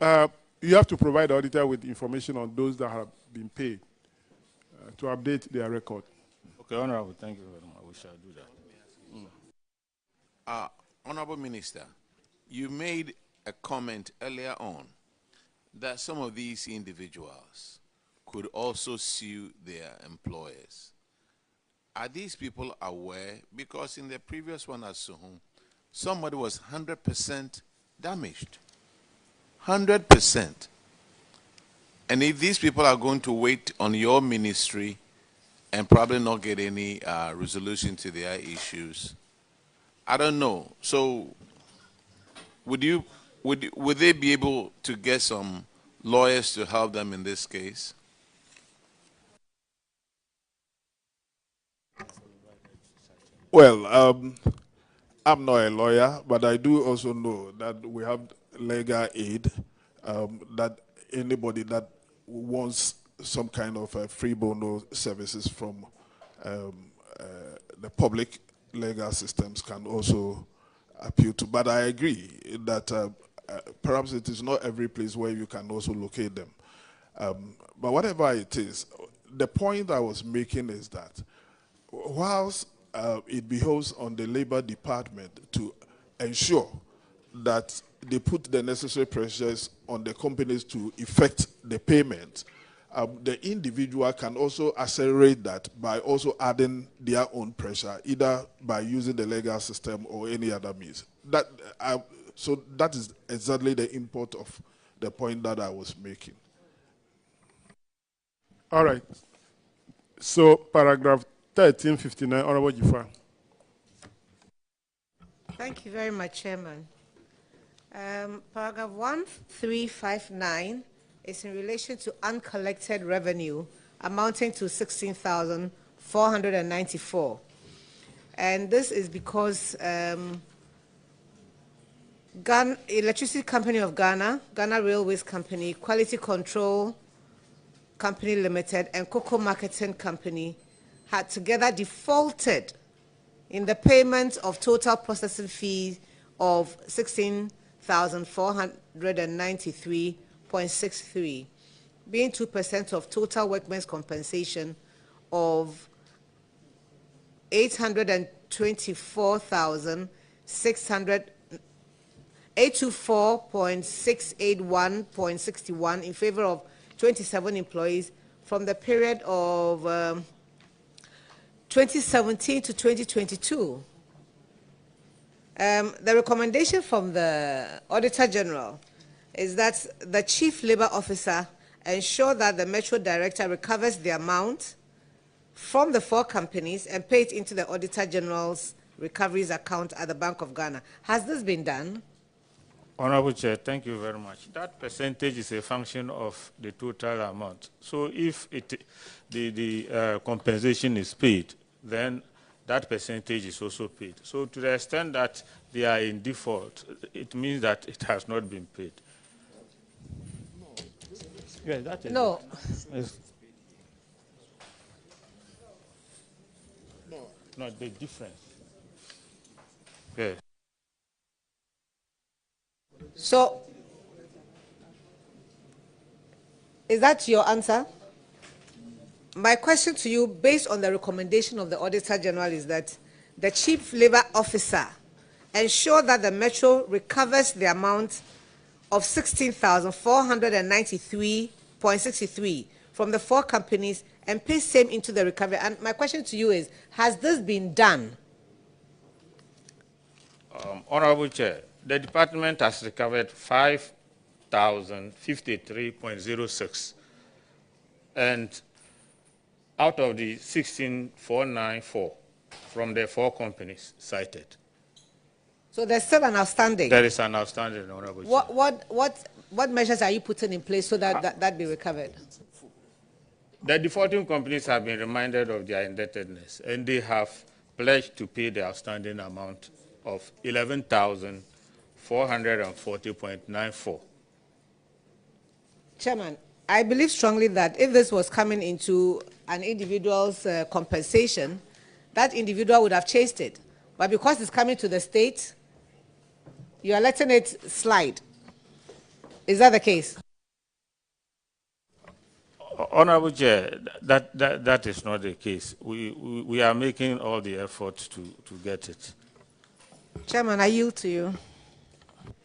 you have to provide the auditor with information on those that have been paid to update their record. Okay, Honorable, thank you very much. We shall do that. Honorable Minister, you made a comment earlier on that some of these individuals could also sue their employers. Are these people aware? Because in the previous one at Suhum, somebody was 100% damaged. 100%. And if these people are going to wait on your ministry and probably not get any resolution to their issues, I don't know. So would they be able to get some lawyers to help them in this case? Well, I'm not a lawyer, but I do also know that we have legal aid, that anybody that wants some kind of free bono services from the public legal systems can also appeal to. But I agree that perhaps it is not every place where you can also locate them. But whatever it is, the point I was making is that whilst it behoves on the Labor Department to ensure that they put the necessary pressures on the companies to effect the payment, the individual can also accelerate that by also adding their own pressure, either by using the legal system or any other means. So that is exactly the import of the point that I was making. All right. So paragraph 1359, Honorable Jifar. Thank you very much, Chairman. Paragraph 1359 is in relation to uncollected revenue amounting to 16,494. And this is because Electricity Company of Ghana, Ghana Railways Company, Quality Control Company Limited, and Cocoa Marketing Company had together defaulted in the payment of total processing fee of 16,493.63, being 2% of total workmen's compensation of 824.681.61 in favor of 27 employees from the period of 2017 to 2022. The recommendation from the Auditor General is that the Chief Labor Officer ensure that the Metro Director recovers the amount from the 4 companies and pay it into the Auditor General's recoveries account at the Bank of Ghana. Has this been done? Honorable Chair, thank you very much. That percentage is a function of the total amount. So if the compensation is paid, then that percentage is also paid. So to the extent that they are in default, it means that it has not been paid. Yes, that is no. No, the difference. Yes. So, is that your answer? My question to you, based on the recommendation of the Auditor General, is that the Chief Labor Officer ensure that the Metro recovers the amount of 16,493.63 from the 4 companies and pays same into the recovery. And my question to you is, has this been done? Honorable Chair, the department has recovered 5,053.06, and out of the 16,494 from the 4 companies cited. So there's still an outstanding. There is an outstanding, Honorable Chair. What measures are you putting in place so that that be recovered? The defaulting companies have been reminded of their indebtedness, and they have pledged to pay the outstanding amount of 11,440.94. Chairman, I believe strongly that if this was coming into an individual's compensation, that individual would have chased it. But because it's coming to the state, you are letting it slide. Is that the case? Honorable Chair, that is not the case. We are making all the efforts to get it. Chairman, I yield to you.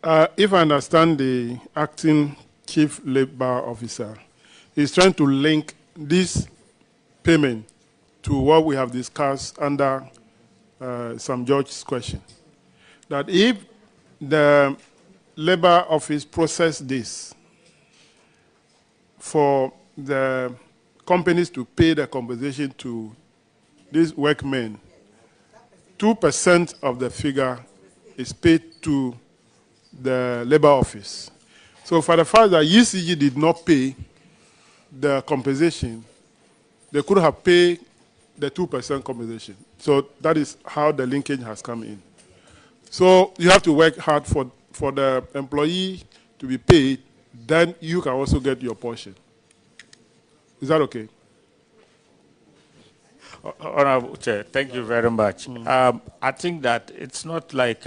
If I understand the acting Chief Labor Officer, he's trying to link this payment to what we have discussed under Sam George's question. That if the Labor Office processed this for the companies to pay the compensation to these workmen, 2% of the figure is paid to the Labor Office. So for the fact that UCG did not pay the compensation, they could have paid the 2% compensation. So that is how the linkage has come in. So you have to work hard for the employee to be paid, then you can also get your portion. Is that okay? Honorable Chair, thank you very much. I think that it's not like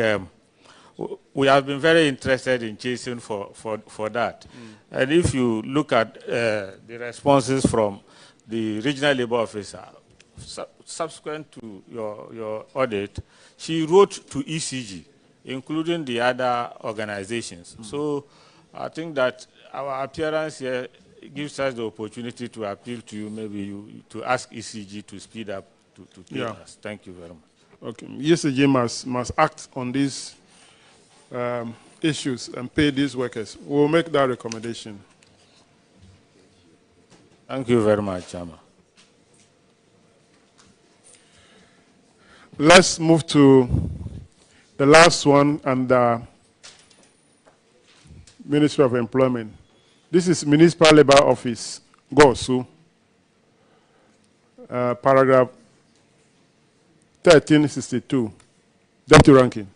we have been very interested in chasing for that. And if you look at the responses from the regional labor officer, subsequent to your audit, she wrote to ECG, including the other organizations. So I think that our appearance here gives us the opportunity to appeal to you, maybe to ask ECG to speed up to pay us. Thank you very much. Okay, ECG must act on these issues and pay these workers. We'll make that recommendation. Thank you very much, Chairman. Let's move to the last one under Ministry of Employment. This is Municipal Labor Office, GOSU, paragraph 1362. Deputy Ranking.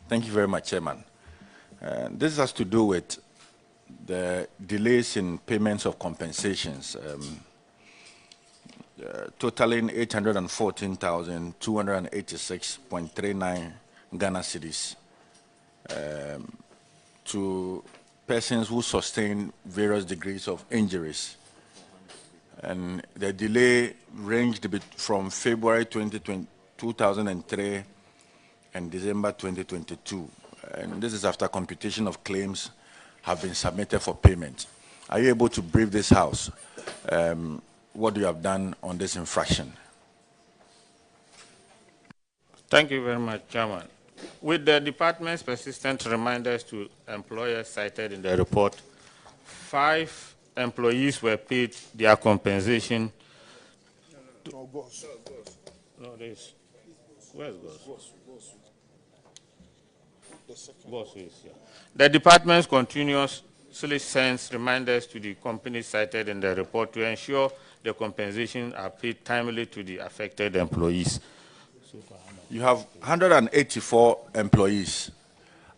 Thank you very much, Chairman. This has to do with the delays in payments of compensations, totaling 814,286.39 Ghana cedis to persons who sustain various degrees of injuries. And the delay ranged from February 2003 and December 2022. And this is after computation of claims have been submitted for payment. Are you able to brief this House what you have done on this infraction? Thank you very much, Chairman. With the department's persistent reminders to employers cited in the report, 5 employees were paid their compensation. No, there's, where's Goss? Boss is here. The department continuously sends reminders to the companies cited in the report to ensure the compensation are paid timely to the affected employees. You have 184 employees.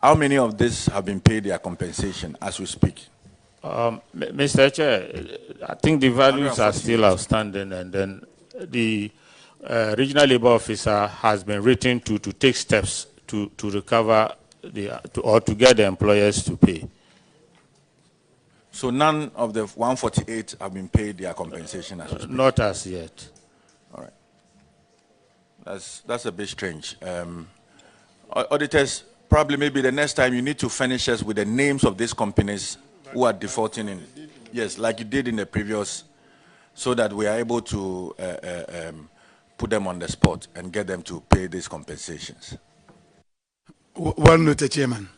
How many of these have been paid their compensation as we speak? Mr. Chair, I think the values are still outstanding, and then the regional labor officer has been written to take steps to recover or to get the employers to pay. So none of the 148 have been paid their compensation as we speak? Not as yet. All right. That's a bit strange. Auditors, probably maybe the next time you need to furnish us with the names of these companies who are defaulting in, yes, like you did in the previous, so that we are able to put them on the spot and get them to pay these compensations. One note, Chairman.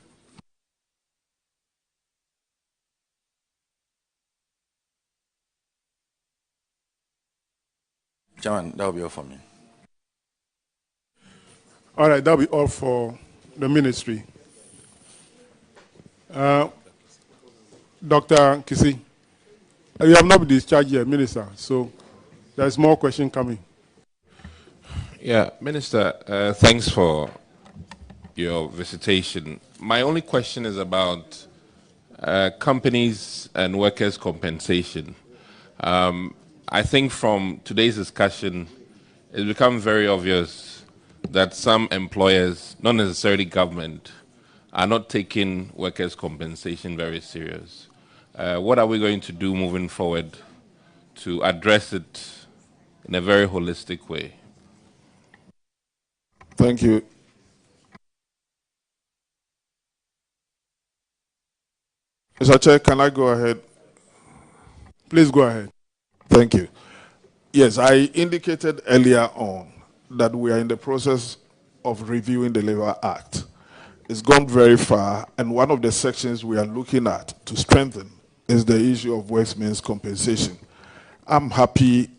Chairman, that will be all for me. All right, that will be all for the ministry. Dr. Kisi, you have not been discharged yet, Minister, so there's more question coming. Yeah, Minister, thanks for your visitation. My only question is about companies and workers' compensation. I think from today's discussion, it's become very obvious that some employers, not necessarily government, are not taking workers' compensation very serious. What are we going to do moving forward to address it in a very holistic way? Thank you. Mr. Chair, can I go ahead? Please go ahead. Thank you. Yes, I indicated earlier on that we are in the process of reviewing the Labor Act. It's gone very far, and one of the sections we are looking at to strengthen is the issue of workmen's compensation. I'm happy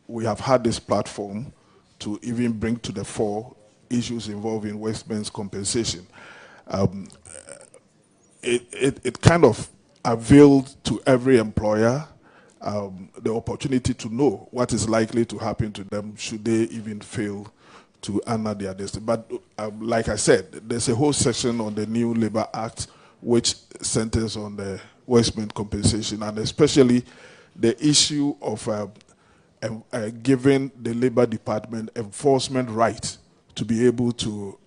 we have had this platform to even bring to the fore issues involving workmen's compensation. It kind of availed to every employer the opportunity to know what is likely to happen to them should they even fail to honor their destiny. But like I said, there's a whole section on the new Labor Act which centers on the workmen's compensation, and especially the issue of giving the Labor Department enforcement right to be able to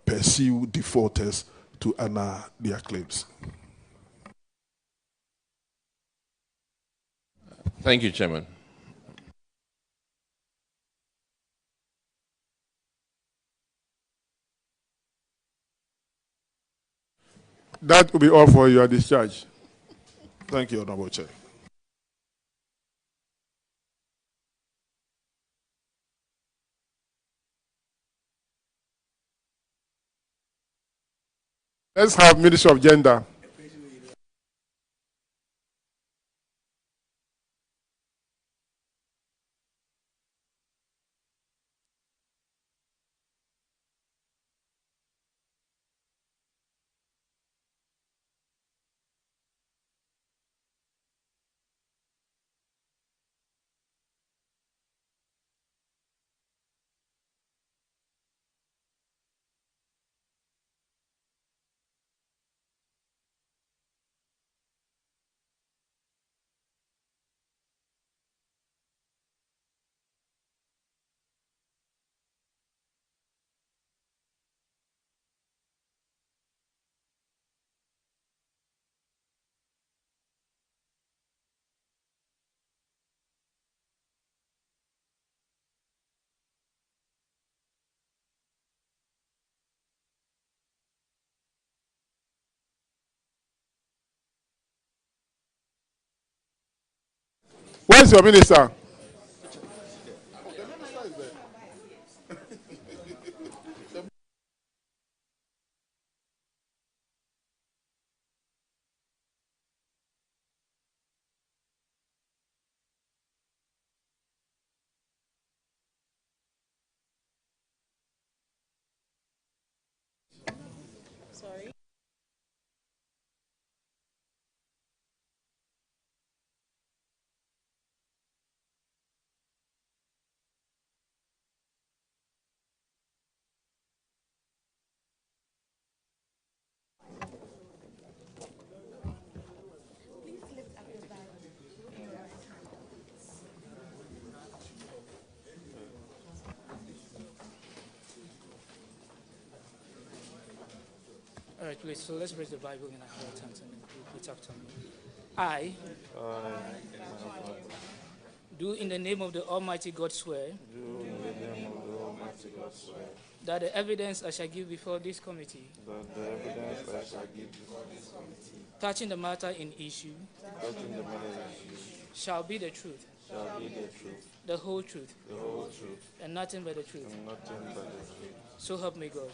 pursue defaulters to honor their claims. Thank you, Chairman. That will be all for your discharge. Thank you, Honorable Chair. Let's have Minister of Gender. Where's your minister? Sorry. All right, please, so let's raise the Bible in our right hands and repeat after me. I do in the name of the Almighty God swear that the evidence I shall give before this committee touching the matter in issue shall be the truth, the whole truth, and nothing but the truth. So help me God.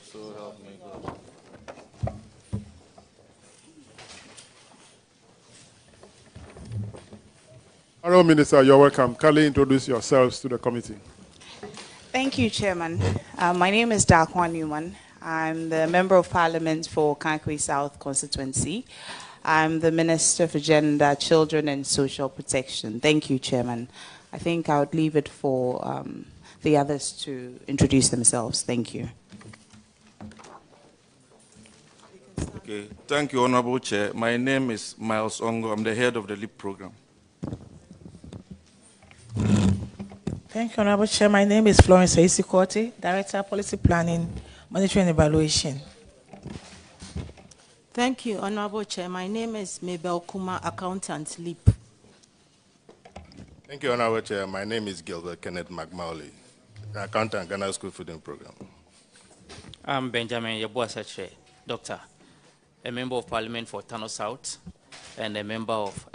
Honourable Minister, you're welcome. Kindly introduce yourselves to the committee. Thank you, Chairman. My name is Daquan Newman. I'm the Member of Parliament for Kankwe South constituency. I'm the Minister for Gender, Children and Social Protection. Thank you, Chairman. I think I would leave it for the others to introduce themselves. Thank you. Okay. Thank you, Honorable Chair. My name is Miles Ongo. I'm the head of the LEAP program. Thank you, Honorable Chair. My name is Florence Aisikote, Director of Policy Planning, Monitoring and Evaluation. Thank you, Honorable Chair. My name is Mabel Kuma, Accountant, LEAP. Thank you, Honorable Chair. My name is Gilbert Kenneth McMauley, Accountant, Ghana School Feeding Program. I'm Benjamin Yabuasache, Doctor, a Member of Parliament for Tano South, and a Member of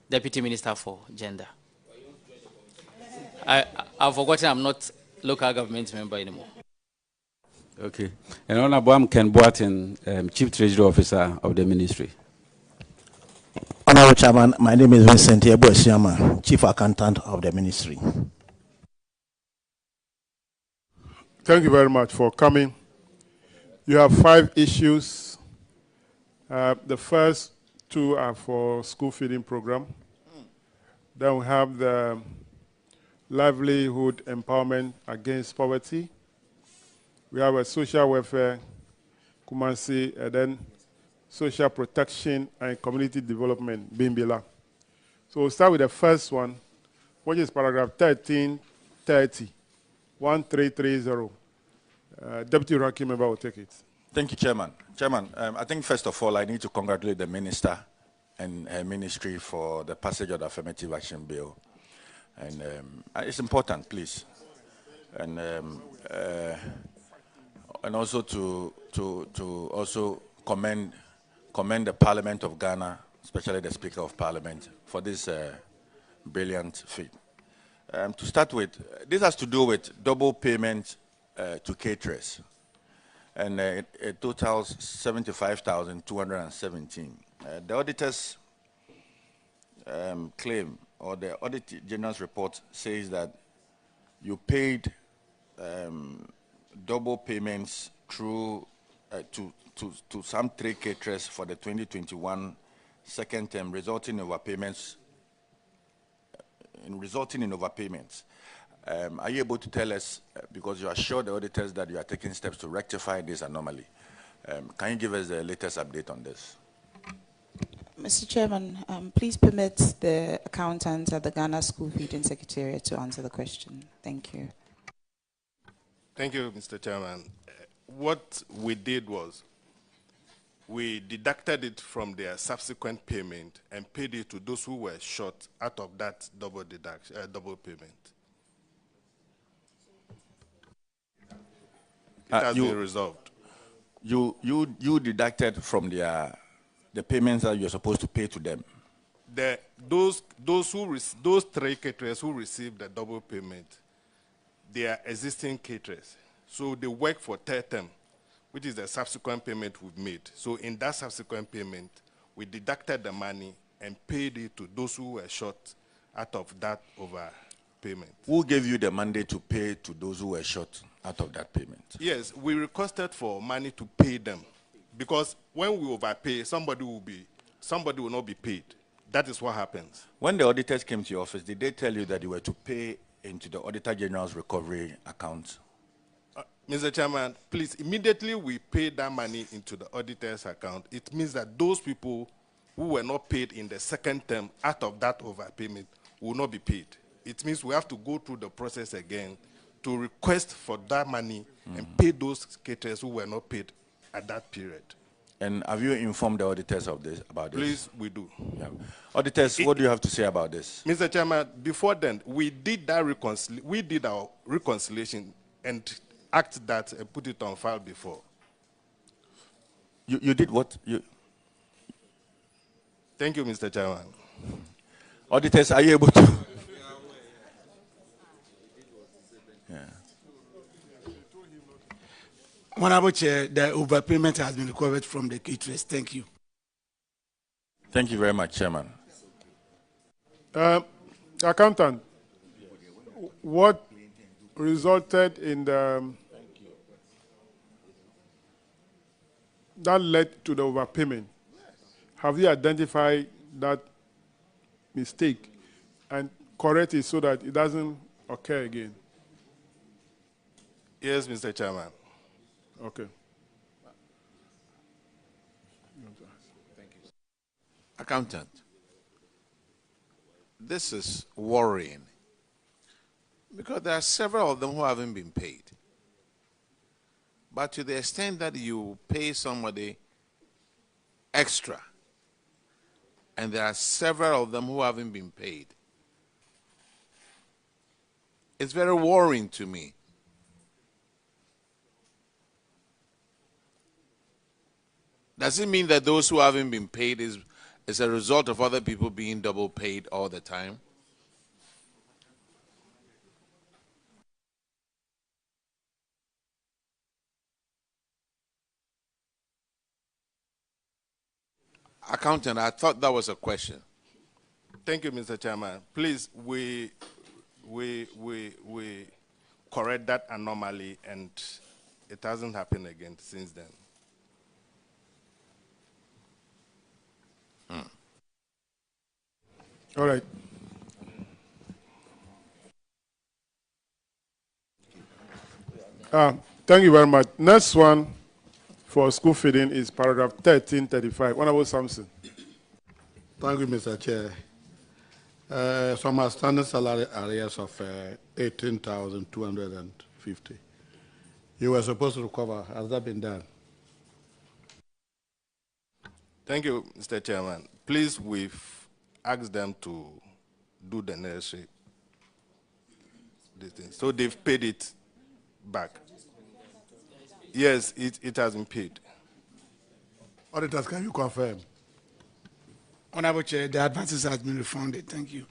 Deputy Minister for Gender. I've forgotten I'm not local government member anymore. Okay. And Honorable, I'm Ken Boatin, Chief Treasury Officer of the Ministry. Honorable Chairman, my name is Vincent Yebo, Chief Accountant of the Ministry. Thank you very much for coming. You have 5 issues. The first 2 are for school feeding program. Then we have the livelihood empowerment against poverty. We have a social welfare, Kumasi, and then social protection and community development, Bimbila. So we'll start with the first one, which is paragraph 1330, 1330. Deputy Ranking Member will take it. Thank you, Chairman. Chairman, I think first of all, I need to congratulate the Minister and her ministry for the passage of the Affirmative Action Bill. And it's important, please. And also to also commend the Parliament of Ghana, especially the Speaker of Parliament, for this brilliant feat. To start with, this has to do with double payment to caterers, and it totals 75,217. The auditors claim, or the Audit General's report says that you paid double payments through to some 3 caterers for the 2021 second term, resulting in overpayments. Are you able to tell us, because you assured the auditors that you are taking steps to rectify this anomaly, can you give us the latest update on this? Mr. Chairman, please permit the accountant at the Ghana School Feeding Secretariat to answer the question. Thank you. Thank you, Mr. Chairman. What we did was we deducted it from their subsequent payment and paid it to those who were short out of that double payment. It has been resolved. You deducted from the payments that you're supposed to pay to them. Those 3 caterers who received the double payment, they are existing caterers. So they work for third term, which is the subsequent payment we've made. So in that subsequent payment, we deducted the money and paid it to those who were short out of that overpayment. Who gave you the mandate to pay to those who were short out of that payment? Yes, we requested for money to pay them, because when we overpay, somebody will not be paid. That is what happens. When the auditors came to your office, did they tell you that you were to pay into the Auditor General's recovery account? Mr. Chairman, please, immediately we pay that money into the auditor's account. It means that those people who were not paid in the second term out of that overpayment will not be paid. It means we have to go through the process again to request for that money and pay those caterers who were not paid at that period. And have you informed the auditors of this, about this? Please, we do. Yeah. Auditors, what do you have to say about this? Mr. Chairman, before then, we did our reconciliation and act that and put it on file before. You did what? Thank you, Mr. Chairman. Auditors, are you able to? Honorable Chair, the overpayment has been recovered from the caterers. Thank you. Thank you very much, Chairman. Accountant, what resulted in the that led to the overpayment? Have you identified that mistake and correct it so that it doesn't occur again? Yes, Mr. Chairman. Okay. Thank you. Accountant, this is worrying because there are several of them who haven't been paid. But to the extent that you pay somebody extra, and there are several of them who haven't been paid, it's very worrying to me. Does it mean that those who haven't been paid is a result of other people being double paid all the time? Accountant, I thought that was a question. Thank you, Mr. Chairman. Please, we correct that anomaly, and it hasn't happened again since then. All right. Thank you very much. Next one for school feeding is paragraph 1335. Honorable Sampson. Thank you, Mr. Chair. Some outstanding salary arrears of 18,250. You were supposed to recover. Has that been done? Thank you, Mr. Chairman. Please, we've asked them to do the necessary. So they've paid it back. Yes, it has been paid. Auditors, can you confirm? Honorable Chair, the advances has been refunded. Thank you.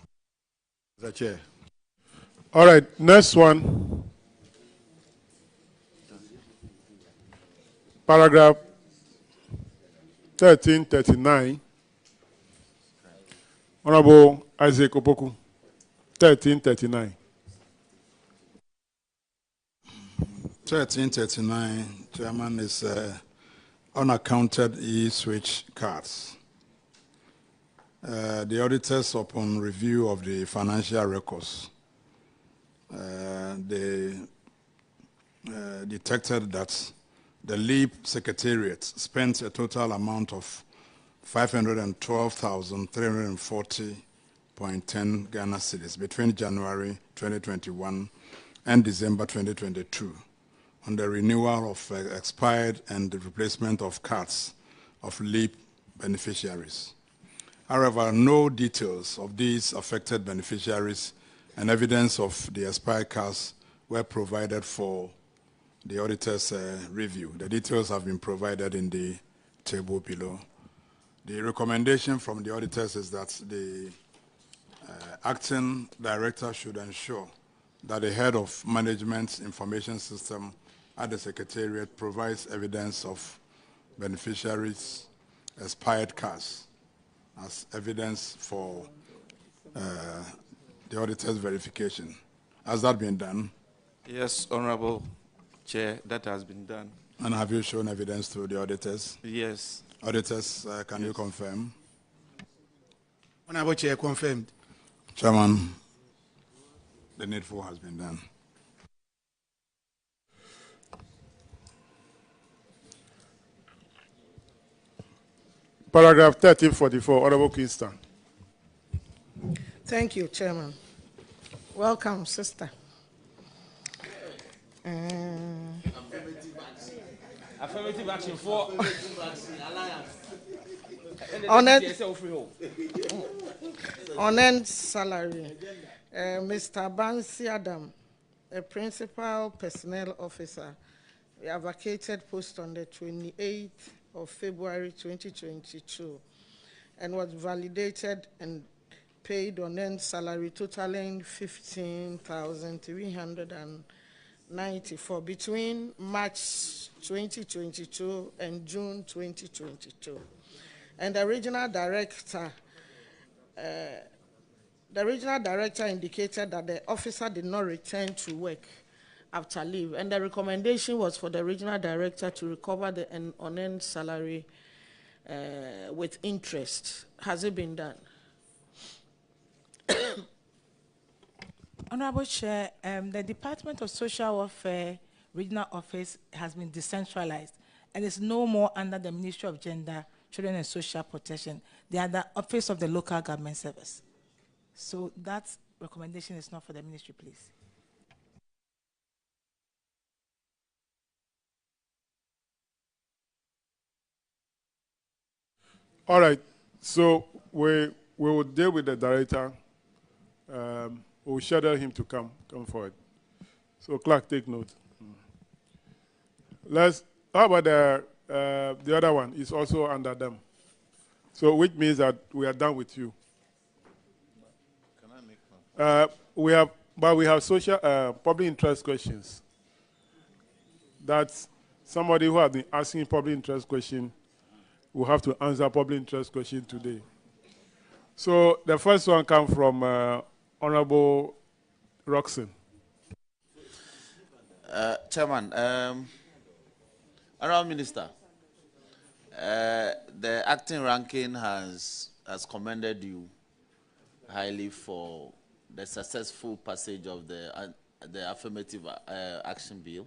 Mr. Chair. All right, next one. Paragraph 1339. Honorable Isaac Opoku. 1339. 1339, Chairman, is unaccounted e-switch cards. The auditors, upon review of the financial records, they detected that the LEAP Secretariat spent a total amount of 512,340.10 Ghana cedis between January 2021 and December 2022 on the renewal of expired and the replacement of cards of LEAP beneficiaries. However, no details of these affected beneficiaries and evidence of the expired cards were provided for the auditor's review. The details have been provided in the table below. The recommendation from the auditors is that the acting director should ensure that the head of management information system at the Secretariat provides evidence of beneficiaries' expired cards as evidence for the auditor's verification. Has that been done? Yes, Honorable Chair, that has been done. And have you shown evidence to the auditors? Yes. Auditors, can you confirm? Honorable Chair, confirmed. Chairman, the needful has been done. Paragraph 1344, Honorable Kingston. Thank you, Chairman. Welcome, sister. Affirmative action for on salary. Mr. Bansi Adam, a principal personnel officer, we have vacated post on the 28th of February 2022 and was validated and paid on end salary totaling 15,394 between March 2022 and June 2022. And the regional director indicated that the officer did not return to work after leave, and the recommendation was for the regional director to recover the on-end salary with interest. Has it been done? Honorable Chair, the Department of Social Welfare Regional Office has been decentralized and is no more under the Ministry of Gender, Children and Social Protection. They are the Office of the Local Government Service. So that recommendation is not for the ministry, please. All right, so we will deal with the director. We'll schedule him to come forward. So clerk, take note. How about the other one? It's also under them. So which means that we are done with you. Can I make one? We have social public interest questions. That's somebody who has been asking public interest question will have to answer public interest question today. So the first one comes from Honorable Roxon. Chairman, Honorable Minister, the acting ranking has commended you highly for the successful passage of the affirmative action bill,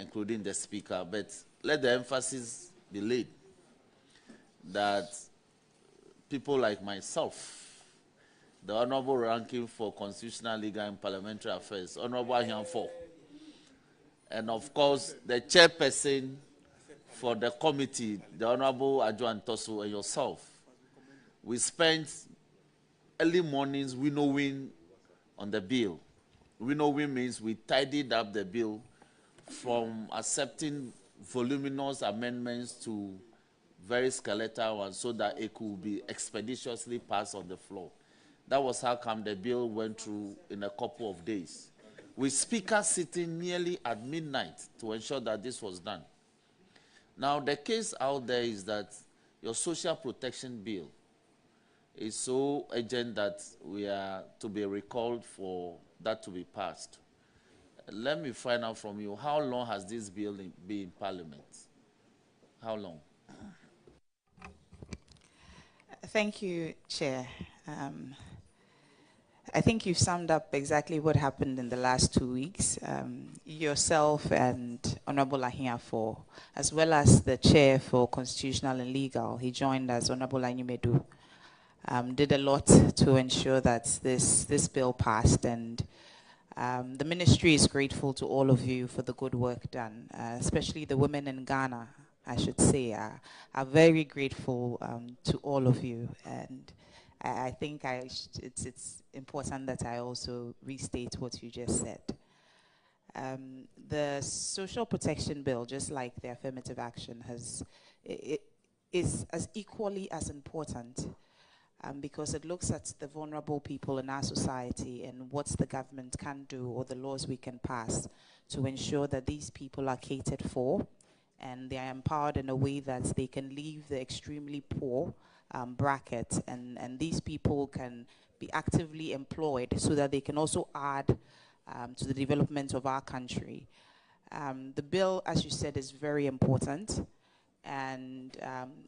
including the speaker. But let the emphasis be laid that people like myself, the Honorable Ranking for Constitutional, Legal and Parliamentary Affairs, Honorable Ahianfo, and of course the chairperson for the committee, the Honorable Adjoan Tosu, and yourself, we spent early mornings winnowing on the bill. Winnowing means we tidied up the bill from accepting voluminous amendments to very skeletal ones so that it could be expeditiously passed on the floor. That was how come the bill went through in a couple of days, with Speaker sitting nearly at midnight to ensure that this was done. Now, the case out there is that your social protection bill is so urgent that we are to be recalled for that to be passed. Let me find out from you, how long has this bill been in Parliament? How long? Thank you, Chair. I think you've summed up exactly what happened in the last 2 weeks. Yourself and Honorable Ahianfo, as well as the Chair for Constitutional and Legal, he joined as Honorable Anyumedu, did a lot to ensure that this bill passed, and the ministry is grateful to all of you for the good work done, especially the women in Ghana, I should say, are very grateful to all of you. And I think it's important that I also restate what you just said. The social protection bill, just like the affirmative action, is as equally as important because it looks at the vulnerable people in our society and what the government can do or the laws we can pass to ensure that these people are catered for and they are empowered in a way that they can leave the extremely poor bracket, and these people can be actively employed so that they can also add to the development of our country. The bill, as you said, is very important, and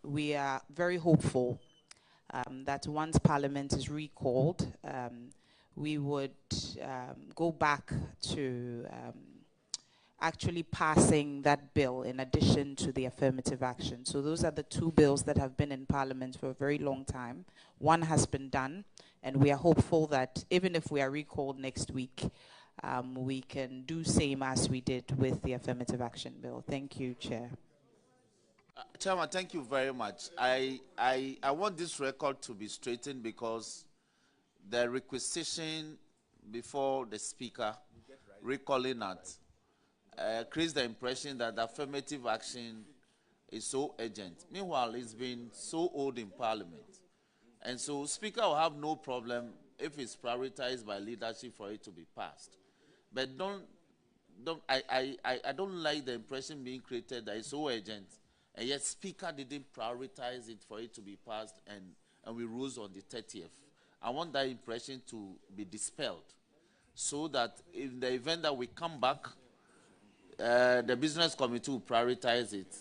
we are very hopeful that once Parliament is recalled, we would go back to actually passing that bill in addition to the affirmative action. So those are the two bills that have been in Parliament for a very long time. One has been done, and we are hopeful that even if we are recalled next week, we can do same as we did with the affirmative action bill. Thank you, Chair. Chairman, thank you very much. I want this record to be straightened because the requisition before the Speaker recalling that creates the impression that the affirmative action is so urgent. Meanwhile, it's been so old in Parliament. And so Speaker will have no problem if it's prioritized by leadership for it to be passed. But I don't like the impression being created that it's so urgent, and yet Speaker didn't prioritize it for it to be passed, and we rose on the 30th. I want that impression to be dispelled so that in the event that we come back, the business committee will prioritize it,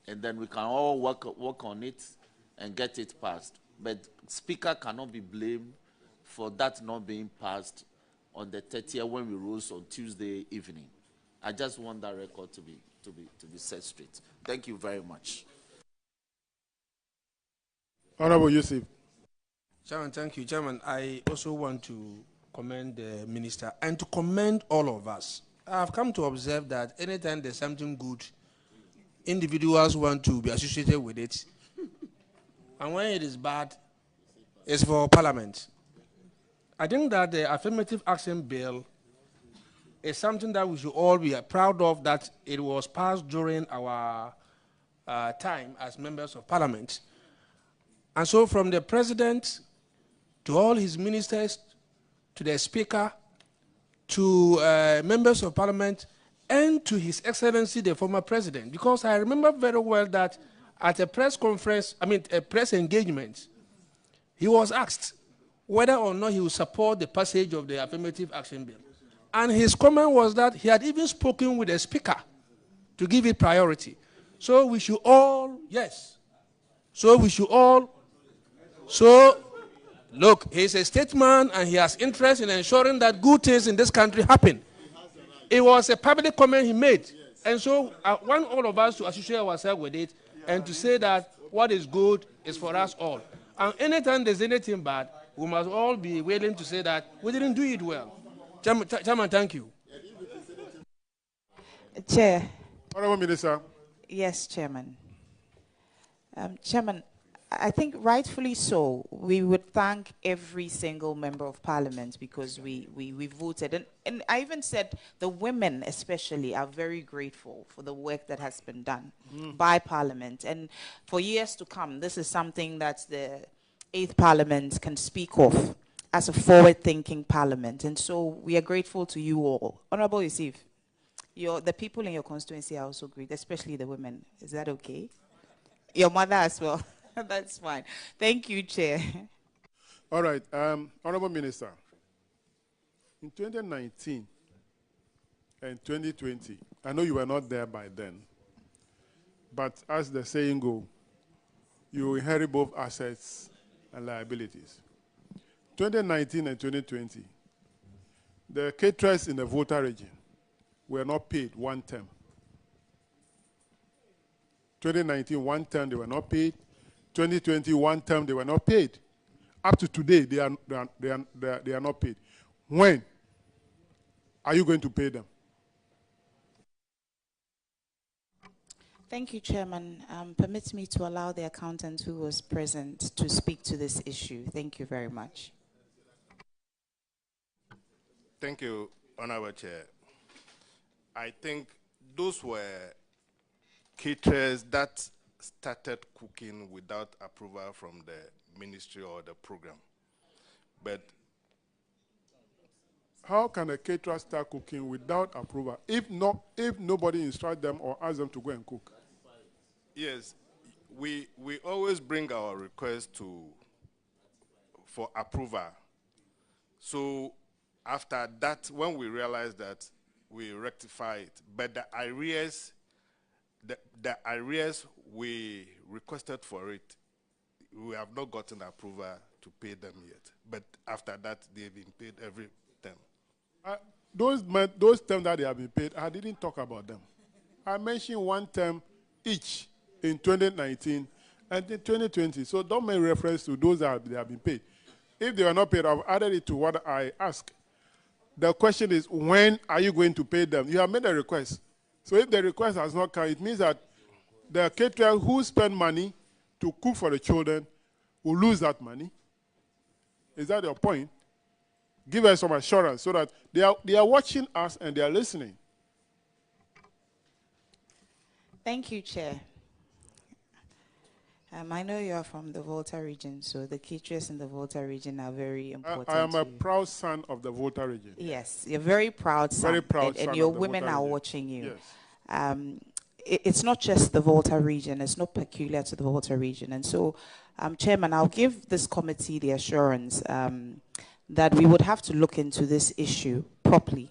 and then we can all work on it and get it passed. But Speaker cannot be blamed for that not being passed on the 30th when we rose on Tuesday evening. I just want that record to be set straight. Thank you very much. Honorable Yusuf. Chairman, thank you. Chairman, I also want to commend the minister and to commend all of us. I've come to observe that anytime there's something good, individuals want to be associated with it. And when it is bad, it's for Parliament. I think that the affirmative action bill is something that we should all be proud of, that it was passed during our time as members of Parliament. And so from the President to all his ministers, to the Speaker, to members of Parliament, and to His Excellency, the former President. Because I remember very well that at a press conference, a press engagement, he was asked whether or not he would support the passage of the affirmative action bill. And his comment was that he had even spoken with the speaker to give it priority. So we should all, yes. So we should all, look, he's a statesman and he has interest in ensuring that good things in this country happen. It was a public comment he made. And so I want all of us to associate ourselves with it and to say that what is good is for us all. And anytime there's anything bad, we must all be willing to say that we didn't do it well. Chairman, thank you. Chair. Honorable Minister. Yes, Chairman. Chairman, I think rightfully so, we would thank every single member of parliament because we voted. And I even said the women especially are very grateful for the work that has been done by parliament. And for years to come, this is something that the 8th Parliament can speak of as a forward-thinking parliament. And so we are grateful to you all. Honorable Yusuf, the people in your constituency are also great, especially the women. Is that okay? Your mother as well. That's fine. Thank you, Chair. All right. Honorable Minister, in 2019 and 2020, I know you were not there by then, but as the saying goes, you inherit both assets and liabilities. 2019 and 2020, the caterers in the Volta region were not paid one term. 2019, one term they were not paid. 2020, one term they were not paid. Up to today, they are not paid. When are you going to pay them? Thank you, Chairman. Permit me to allow the accountant who was present to speak to this issue. Thank you very much. Thank you, Honorable Chair. I think those were caterers that started cooking without approval from the ministry or the program. But how can a caterer start cooking without approval if nobody instructs them or asks them to go and cook? Yes, we always bring our request for approval. So after that, when we realize that, we rectify it. But the arrears we requested for it, we have not gotten approval to pay them yet. But after that, they've been paid every term. Those terms that they have been paid, I didn't talk about them. I mentioned one term each in 2019 and in 2020. So don't make reference to those that they have been paid. If they were not paid, I've added it to what I asked. The question is, when are you going to pay them? You have made a request. So if the request has not come, it means that the caterer who spend money to cook for the children will lose that money. Is that your point? Give us some assurance so that they are watching us and they are listening. Thank you, Chair. I know you are from the Volta region, so the caterers in the Volta region are very important. I am a proud son of the Volta region. Yes, you're very proud son. Very proud son and your of the women Volta are region. watching you. Yes. It's not just the Volta region. It's not peculiar to the Volta region. And so, Chairman, I'll give this committee the assurance that we would have to look into this issue properly,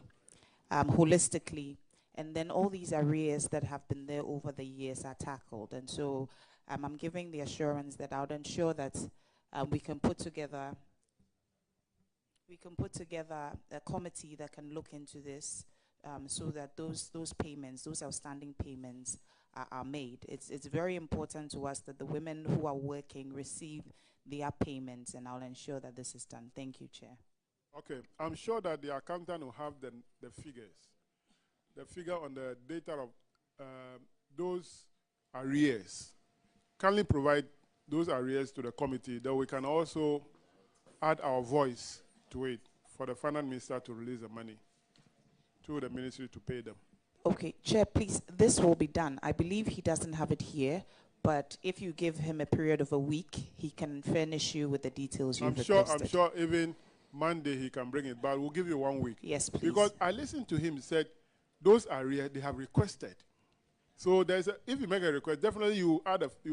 holistically, and then all these arrears that have been there over the years are tackled. And so I'm giving the assurance that I would ensure that we can put together a committee that can look into this so that those payments, those outstanding payments are made. It's very important to us that the women who are working receive their payments, and I'll ensure that this is done. Thank you, Chair. Okay, I'm sure that the accountant will have the figures. The figure on the data of those arrears. Kindly provide those arrears to the committee, that we can also add our voice to it for the finance minister to release the money to the ministry to pay them. Okay, Chair, please, this will be done. I believe he doesn't have it here, but if you give him a period of a week, he can furnish you with the details you've requested. I'm sure even Monday he can bring it, but we'll give you 1 week. Yes, please. Because I listened to him, he said, those arrears, they have requested. So if you make a request, definitely you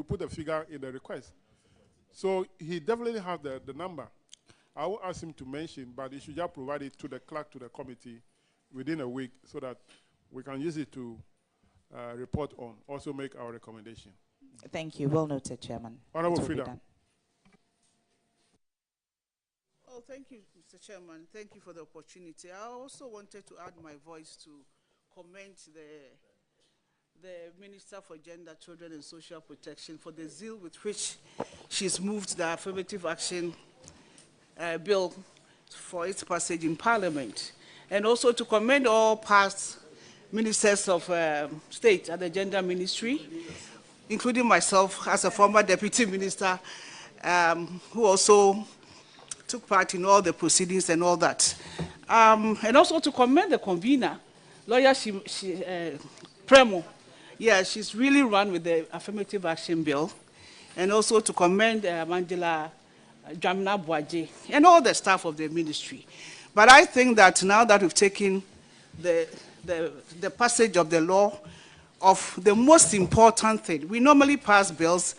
put a figure in the request. So he definitely has the number. I will ask him to mention, but he should just provide it to the clerk, to the committee within a week so that we can use it to report on, also make our recommendation. Thank you. Well noted, Chairman. Honorable Frida. Oh, thank you, Mr. Chairman. Thank you for the opportunity. I also wanted to add my voice to commend the Minister for Gender, Children and Social Protection for the zeal with which she's moved the affirmative action bill for its passage in Parliament. And also to commend all past ministers of state at the Gender Ministry, including myself as a former Deputy Minister, who also took part in all the proceedings and all that. And also to commend the convener, Lawyer Premo. Yeah, she's really run with the affirmative action bill. And also to commend Angela Jamna Boaje and all the staff of the ministry. But I think that now that we've taken the passage of the law of the most important thing, we normally pass bills,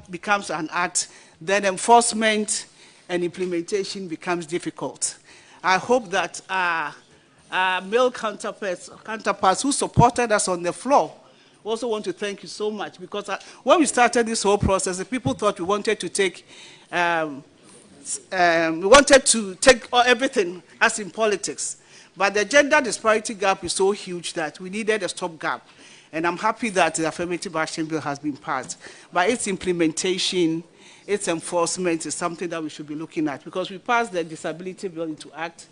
becomes an act, then enforcement and implementation becomes difficult. I hope that our male counterparts who supported us on the floor also want to thank you so much, because when we started this whole process, the people thought we wanted to take everything as in politics. But the gender disparity gap is so huge that we needed a stopgap. And I'm happy that the affirmative action bill has been passed. But its implementation, its enforcement is something that we should be looking at, because we passed the disability bill into act,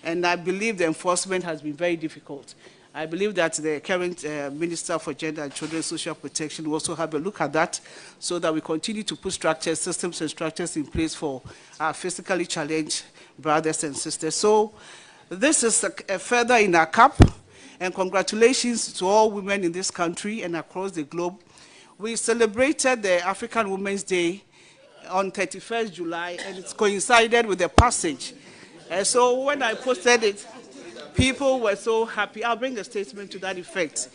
and I believe the enforcement has been very difficult. I believe that the current Minister for Gender and Children's Social Protection will also have a look at that, so that we continue to put structures, systems and structures in place for our physically challenged brothers and sisters. So this is a feather in our cap, and congratulations to all women in this country and across the globe. We celebrated the African Women's Day on 31st July, and it's coincided with the passage. So when I posted it, people were so happy. I'll bring a statement to that effect.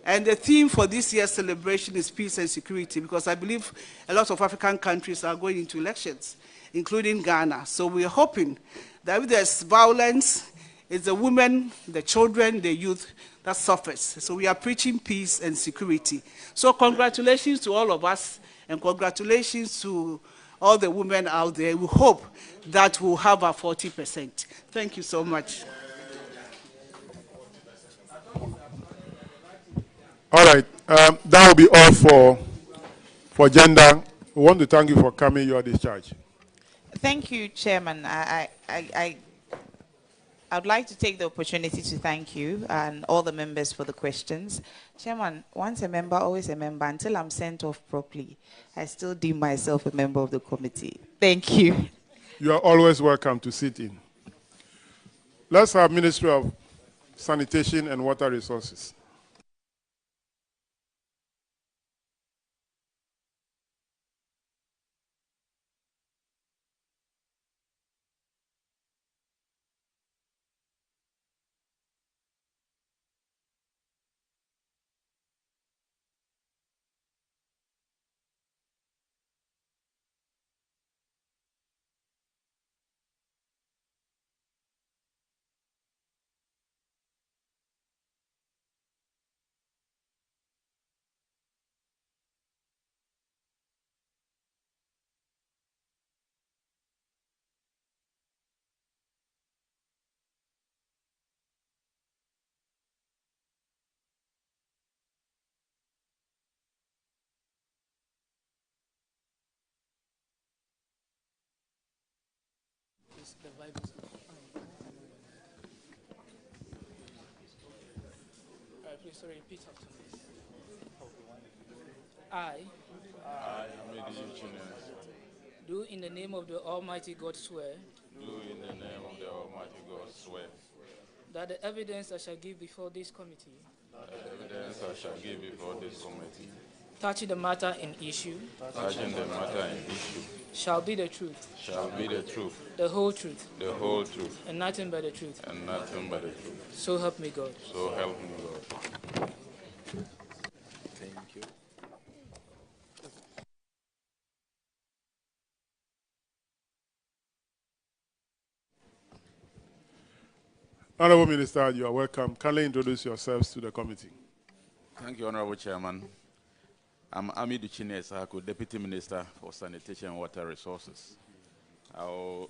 And the theme for this year's celebration is peace and security, because I believe a lot of African countries are going into elections, including Ghana. So we're hoping that if there's violence, it's the women, the children, the youth that suffers. So we are preaching peace and security. So congratulations to all of us, and congratulations to all the women out there. We hope that we'll have our 40%. Thank you so much. All right, that will be all for gender. We want to thank you for coming. Your discharge. Thank you, Chairman. I'd like to take the opportunity to thank you and all the members for the questions. Chairman, once a member, always a member. Until I'm sent off properly, I still deem myself a member of the committee. Thank you. You are always welcome to sit in. Let's have Ministry of Sanitation and Water Resources. The vibe is good. Please repeat after me. I, do in the name of the Almighty God swear. Do in the name of the Almighty God swear. That the evidence I shall give before this committee. The evidence I shall give before this committee. Touching the matter in issue. Touching the matter in issue. Shall be the truth. Shall be the truth. The whole truth. The whole truth. And nothing but the truth. And nothing but the truth. So help me God. So help me God. Honorable Minister, you are welcome. Kindly introduce yourselves to the committee. Thank you, Honorable Chairman. I'm Amidu Chine Sahako, Deputy Minister for Sanitation and Water Resources. I'll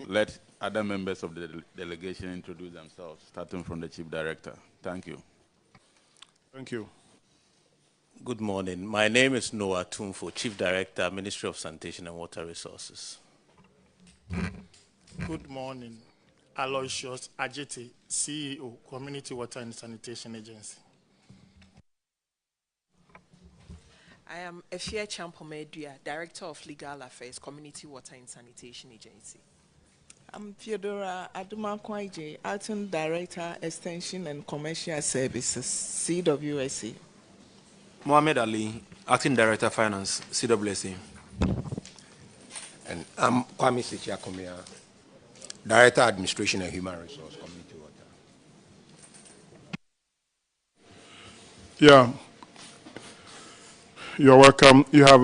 let other members of the delegation introduce themselves, starting from the Chief Director. Thank you. Thank you. Good morning. My name is Noah Tumfo, Chief Director, Ministry of Sanitation and Water Resources. Good morning. Aloysius Ajete, CEO, Community Water and Sanitation Agency. I am Efia Champomedua, Director of Legal Affairs, Community Water and Sanitation Agency. I'm Theodora Adumakwaije, Acting Director, Extension and Commercial Services, CWSA. Mohamed Ali, Acting Director, Finance, CWSA. And I'm Kwame Sechiakomia, Director, Administration and Human Resource, Community Water. Yeah. You're welcome. You have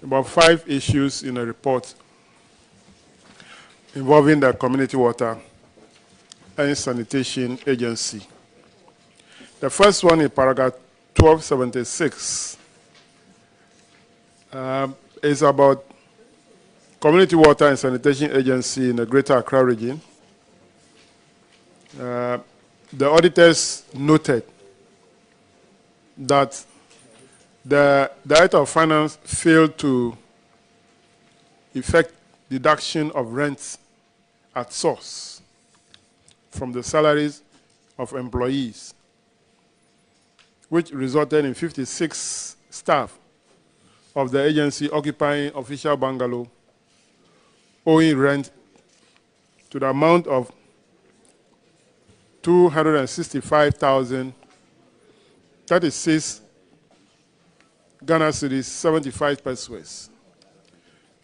about 5 issues in a report involving the Community Water and Sanitation Agency. The first one is paragraph 1276. Is about Community Water and Sanitation Agency in the Greater Accra region. The auditors noted that the Director of Finance failed to effect deduction of rents at source from the salaries of employees, which resulted in 56 staff of the agency occupying official bungalow owing rent to the amount of 265,036 Ghana cedis, 75 pesos.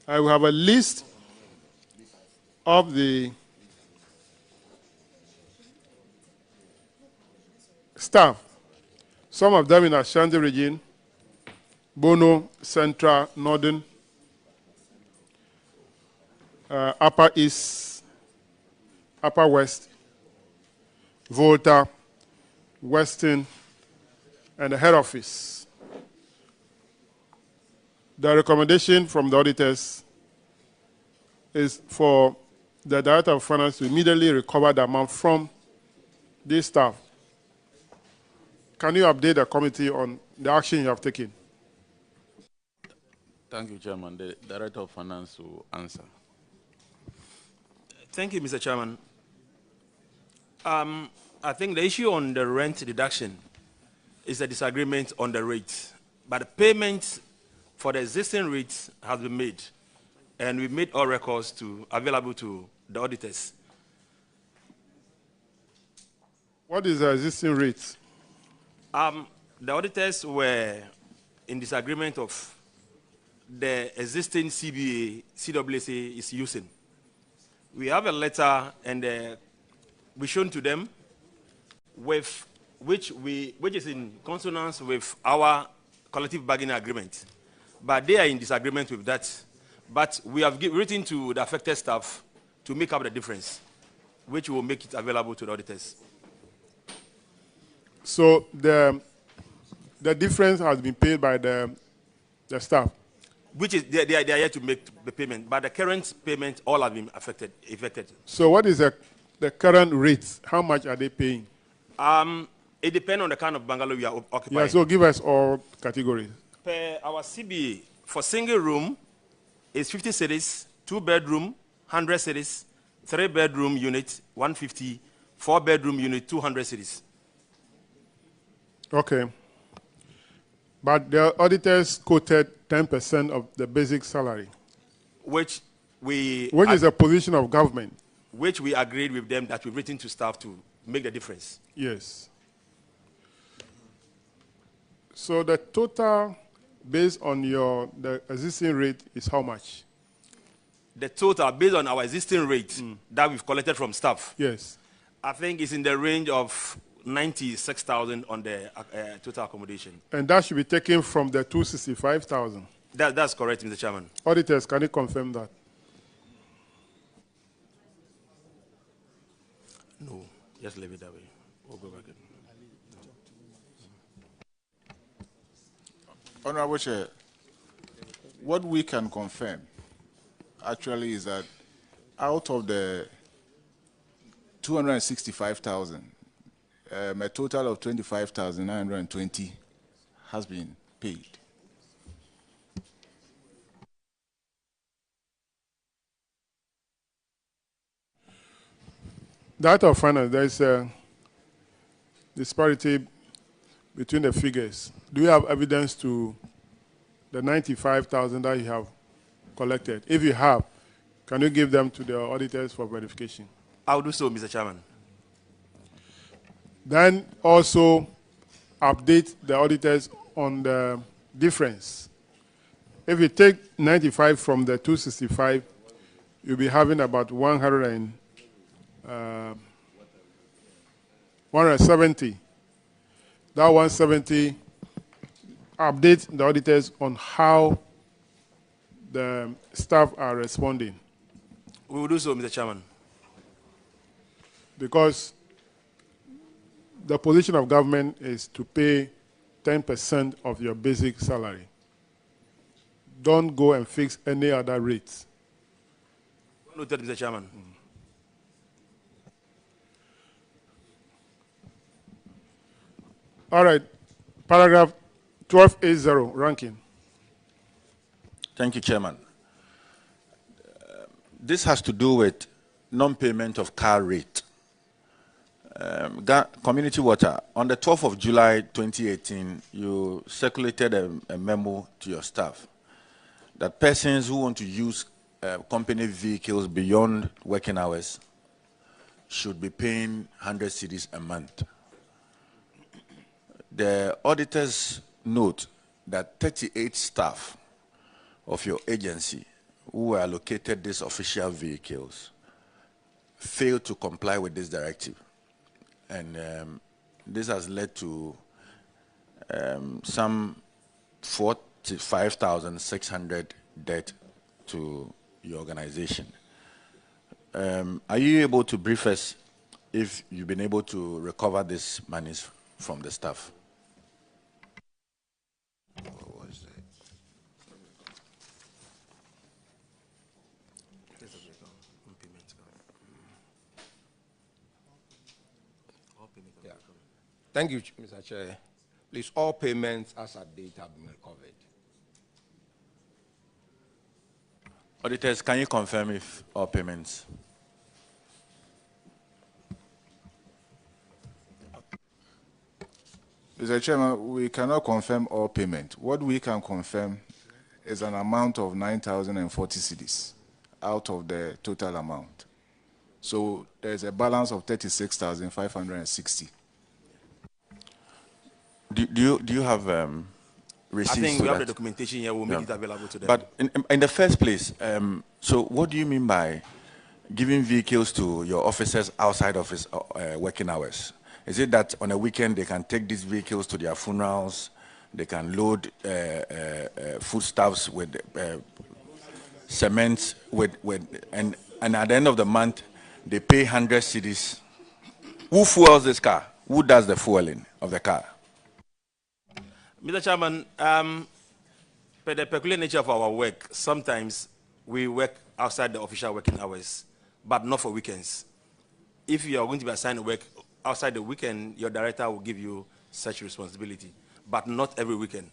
I will have a list of the staff, some of them in Ashanti region, Bono, Central, Northern, Upper East, Upper West, Volta, Western, and the head office. The recommendation from the auditors is for the Director of Finance to immediately recover the amount from this staff. Can you update the committee on the action you have taken? Thank you, Chairman. The Director of Finance will answer. Thank you, Mr. Chairman. I think the issue on the rent deduction is a disagreement on the rate, but the payment for the existing rates has been made, and we made all records available to the auditors. What is the existing rate? The auditors were in disagreement of the existing CBA, CWSA is using. We have a letter and we shown to them with which is in consonance with our collective bargaining agreement. But they are in disagreement with that. But we have written to the affected staff to make up the difference, which will make it available to the auditors. So the difference has been paid by the staff? Which is, they are yet to make the payment, but the current payment, all have been affected. So what is the current rates? How much are they paying? It depends on the kind of bungalow we are occupying. Yeah, so give us all categories. Per our CBA, for single room, is 50 cedis, 2-bedroom, 100 cedis, 3-bedroom unit, 150, 4-bedroom unit, 200 cedis. Okay. But the auditors quoted 10% of the basic salary. Which is a position of government. Which we agreed with them that we've written to staff to make the difference. Yes. So the total based on the existing rate is how much? The total based on our existing rate that we've collected from staff. Yes. I think it's in the range of 96,000 on the total accommodation. And that should be taken from the 265,000. That's correct, Mr. Chairman. Auditors, can you confirm that? Just leave it that way. We'll go back in. Honorable Chair, what we can confirm actually is that out of the 265,000, a total of 25,920 has been paid. That of finance, there is a disparity between the figures. Do you have evidence to the 95,000 that you have collected? If you have, can you give them to the auditors for verification? I'll do so, Mr. Chairman. Then also update the auditors on the difference. If you take 95 from the 265, you'll be having about 170. That 170, update the auditors on how the staff are responding. We will do so, Mr. Chairman. Because the position of government is to pay 10% of your basic salary. Don't go and fix any other rates. Noted, Mr. Chairman. All right. Paragraph 12A0, ranking. Thank you, Chairman. This has to do with non-payment of car rate. Community Water, on the 12th of July 2018, you circulated a memo to your staff that persons who want to use company vehicles beyond working hours should be paying 100 cedis a month. The auditors note that 38 staff of your agency who were allocated these official vehicles failed to comply with this directive. And this has led to some 45,600 debt to your organization. Are you able to brief us if you've been able to recover these monies from the staff? What was that? Yeah. Thank you, Mr. Chair. Please, all payments as at date have been recovered. Auditors, can you confirm if all payments? Mr. Chairman, we cannot confirm all payment. What we can confirm is an amount of 9,040 cedis out of the total amount. So there's a balance of 36,560. Do you have receipts? I think we to have that? the documentation here. We'll make it available to them. But in the first place, so what do you mean by giving vehicles to your officers outside of his working hours? Is it that on a weekend they can take these vehicles to their funerals, they can load foodstuffs with cement, and at the end of the month they pay 100 cedis? Who fuels this car? Who does the fueling of the car? Mr. Chairman, per the peculiar nature of our work, sometimes we work outside the official working hours, but not for weekends. If you are going to be assigned to work outside the weekend, your director will give you such responsibility, but not every weekend.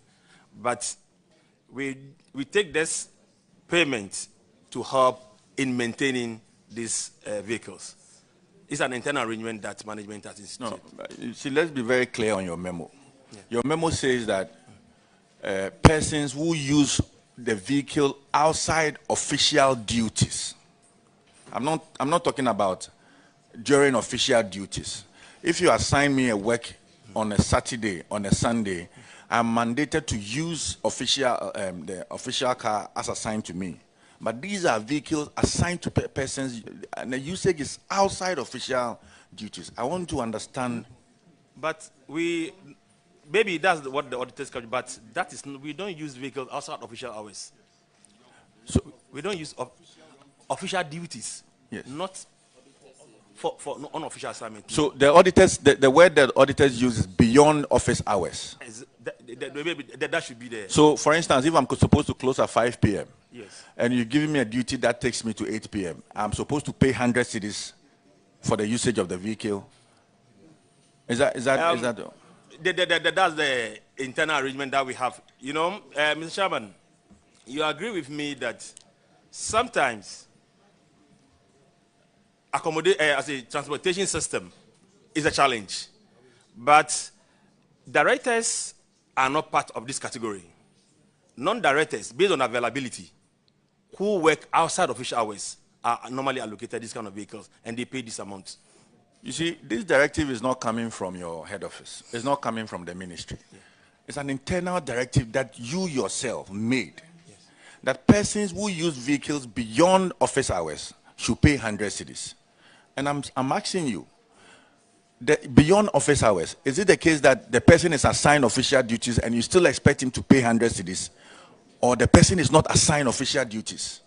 But we take this payment to help in maintaining these vehicles. It's an internal arrangement that management has instituted. No, see, let's be very clear on your memo. Yeah. Your memo says that persons who use the vehicle outside official duties. I'm not talking about during official duties. If you assign me a work on a Saturday, on a Sunday, I'm mandated to use the official car as assigned to me. But these are vehicles assigned to persons, and the usage is outside official duties. I want to understand. But maybe that's what the auditors cover, but that is, we don't use vehicles outside official hours. So we don't use official duties. Yes. Not for unofficial assignment. So the auditors, the word that auditors use is beyond office hours. That should be there. So, for instance, if I'm supposed to close at 5 p.m. Yes. and you're giving me a duty that takes me to 8 p.m., I'm supposed to pay 100 cedis for the usage of the vehicle. That's the internal arrangement that we have. You know, Mr. Chairman, you agree with me that sometimes accommodate as a transportation system is a challenge, but directors are not part of this category. Non-directors, based on availability, who work outside official hours, are normally allocated this kind of vehicles, and they pay this amount. You see, this directive is not coming from your head office. It's not coming from the ministry. Yeah. It's an internal directive that you yourself made. Yes. That persons who use vehicles beyond office hours should pay 100 cedis. And I'm asking you, beyond office hours, is it the case that the person is assigned official duties and you still expect him to pay 100 cedis? Or the person is not assigned official duties?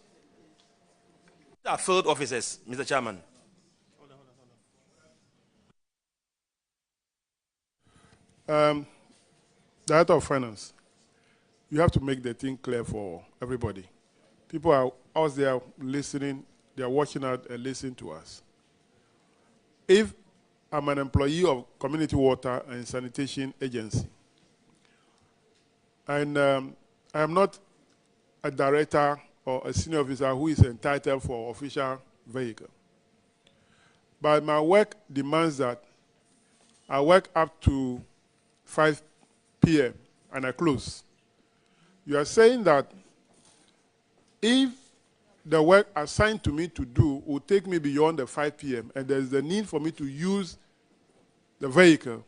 These are field officers, Mr. Chairman. Director of Finance, you have to make the thing clear for everybody. People are out there listening, they are watching out and listening to us. If I'm an employee of Community Water and Sanitation Agency, and I am not a director or a senior officer who is entitled for official vehicle, but my work demands that I work up to 5 p.m. and I close. You are saying that if the work assigned to me to do will take me beyond the 5 p.m. and there's the need for me to use the vehicle,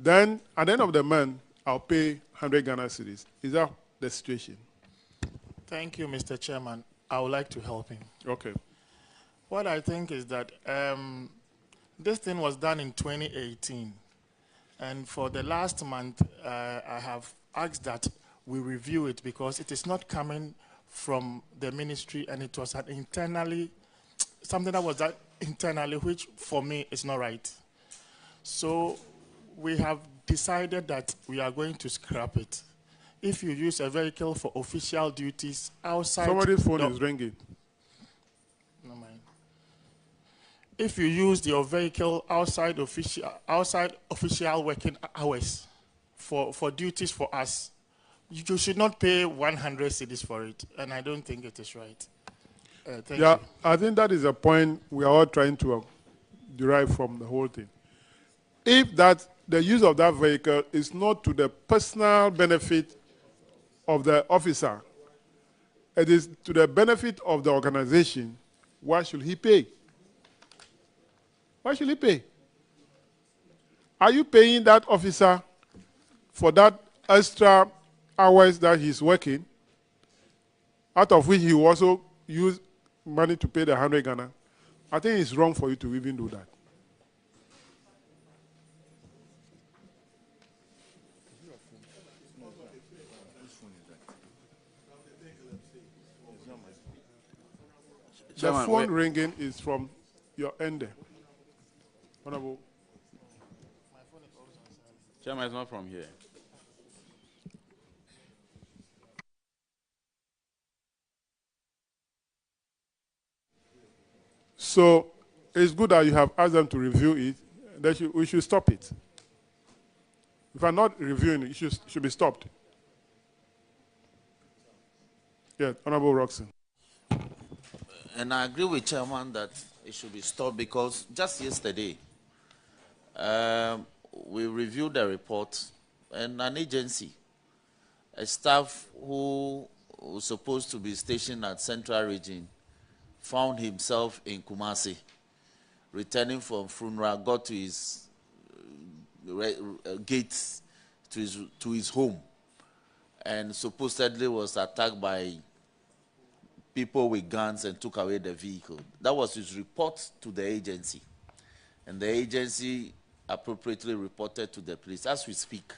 then at the end of the month, I'll pay 100 Ghana cedis. Is that the situation? Thank you, Mr. Chairman. I would like to help him. Okay. What I think is that this thing was done in 2018. And for the last month, I have asked that we review it because it is not coming from the ministry, and it was something that was done internally, which for me is not right. So we have decided that we are going to scrap it. If you use a vehicle for official duties outside... Somebody's phone is ringing. No mind. If you use your vehicle outside official working hours for duties for us, you should not pay 100 cedis for it, and I don't think it is right. Thank you. I think that is a point we are all trying to derive from the whole thing. If the use of that vehicle is not to the personal benefit of the officer, it is to the benefit of the organization, why should he pay? Why should he pay? Are you paying that officer for that extra hours that he's working, out of which he will also use money to pay the 100 Ghana? I think it's wrong for you to even do that. The phone ringing is from your end there. Honorable. Chairman, it's not from here. So it's good that you have asked them to review it. We should stop it. If I'm not reviewing it, it should be stopped. Yeah, Honorable Roxon. And I agree with Chairman that it should be stopped because just yesterday, we reviewed the report, and an agency, a staff who was supposed to be stationed at Central Region, found himself in Kumasi, returning from funeral, got to his gates to his home, and supposedly was attacked by people with guns and took away the vehicle. That was his report to the agency. And the agency appropriately reported to the police. As we speak,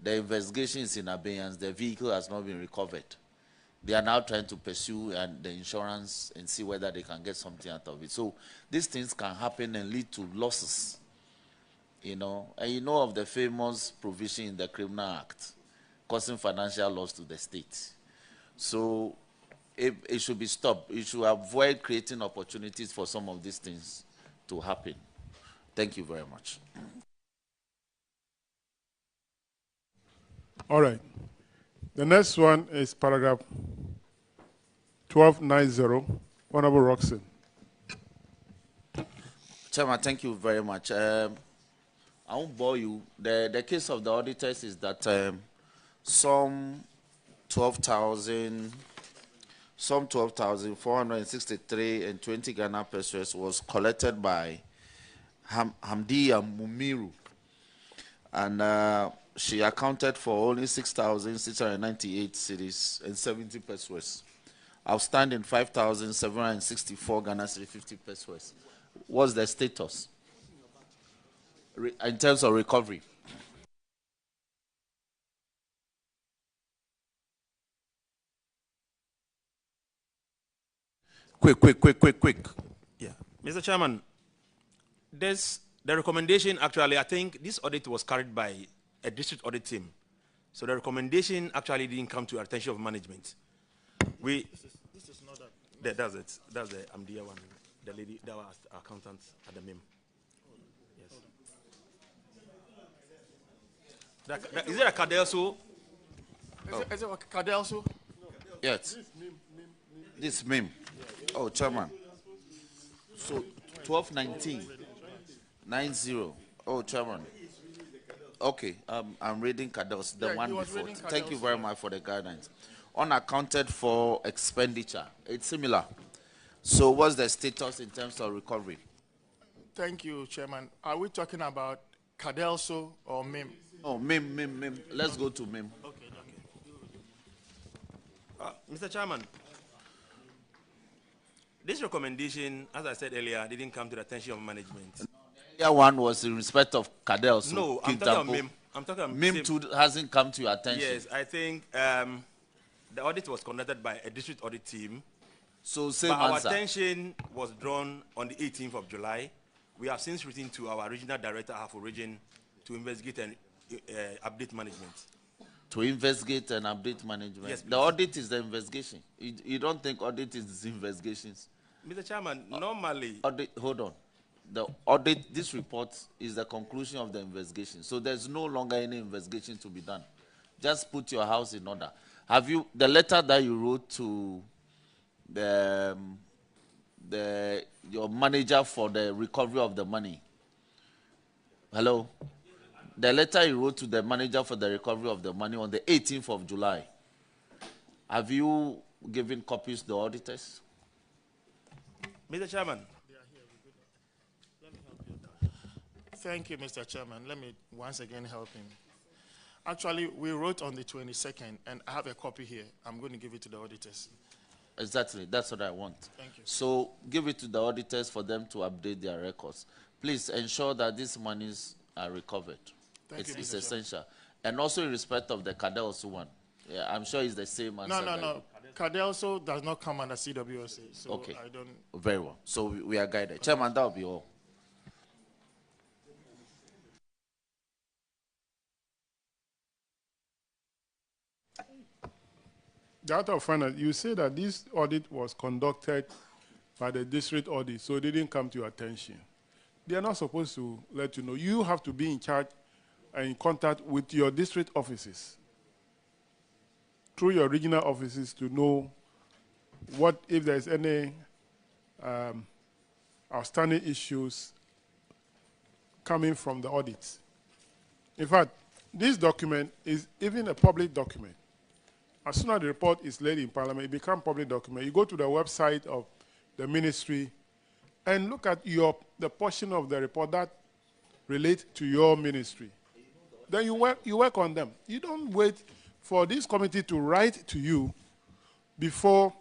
the investigation is in abeyance. The vehicle has not been recovered. They are now trying to pursue the insurance and see whether they can get something out of it. So these things can happen and lead to losses, you know. And you know of the famous provision in the Criminal Act causing financial loss to the state. So it should be stopped. You should avoid creating opportunities for some of these things to happen. Thank you very much. All right. The next one is paragraph 1290, Honorable Roxanne. Chairman, thank you very much. I won't bore you. The case of the auditors is that some 12,463 and 20 Ghana pesos was collected by Hamdiya Mumiru, and she accounted for only 6,698 cedis and 70 pesos. Outstanding 5,764 Ghana cedis 50 pesos. What's the status in terms of recovery? Quick. Yeah. Mr. Chairman, the recommendation, actually, I think this audit was carried by a district audit team. So the recommendation actually didn't come to attention of management. This is not that. That's it. That's the Amdia one. The lady that was accountant at the MIM. Yes. Is it a Cadelso? Is it a Cadelso? Yes. This MIM. Oh, Chairman. So 121990. Oh, Chairman. Okay, I'm reading Cadelso, the one before. Thank you very much for the guidance. Unaccounted for expenditure. It's similar. So what's the status in terms of recovery? Thank you, Chairman. Are we talking about Cadelso or MIM? Oh, MIM. Let's go to MIM. Okay. Mr. Chairman, this recommendation, as I said earlier, didn't come to the attention of management. The other one was in respect of Cadelso. No, I'm talking about MIM. MIM too hasn't come to your attention. Yes, I think the audit was conducted by a district audit team. So same but answer. Our attention was drawn on the 18th of July. We have since written to our regional director of region to investigate and update management. To investigate and update management. Yes, the audit is the investigation. You don't think audit is investigations? Mr. Chairman, normally... Hold on. The audit, this report is the conclusion of the investigation. So there's no longer any investigation to be done. Just put your house in order. Have you, the letter that you wrote to your manager for the recovery of the money? Hello? The letter you wrote to the manager for the recovery of the money on the 18th of July, have you given copies to the auditors? Mr. Chairman. Thank you, Mr. Chairman. Let me once again help him. Actually, we wrote on the 22nd, and I have a copy here. I'm going to give it to the auditors. Exactly. That's what I want. Thank you. So give it to the auditors for them to update their records. Please ensure that these monies are recovered. It's essential. And also in respect of the Cadelso one. Yeah, I'm sure it's the same answer. No. Cadelso does not come under CWSA. So okay. I don't... Very well. So we are guided. Chairman, that will be all. Director of Finance, you say that this audit was conducted by the district audit, so it didn't come to your attention. They are not supposed to let you know. You have to be in charge and in contact with your district offices, through your regional offices, to know what, if there's any outstanding issues coming from the audits. In fact, this document is even a public document. As soon as the report is laid in Parliament, it becomes public document. You go to the website of the ministry and look at the portion of the report that relates to your ministry. Then you work on them. You don't wait for this committee to write to you before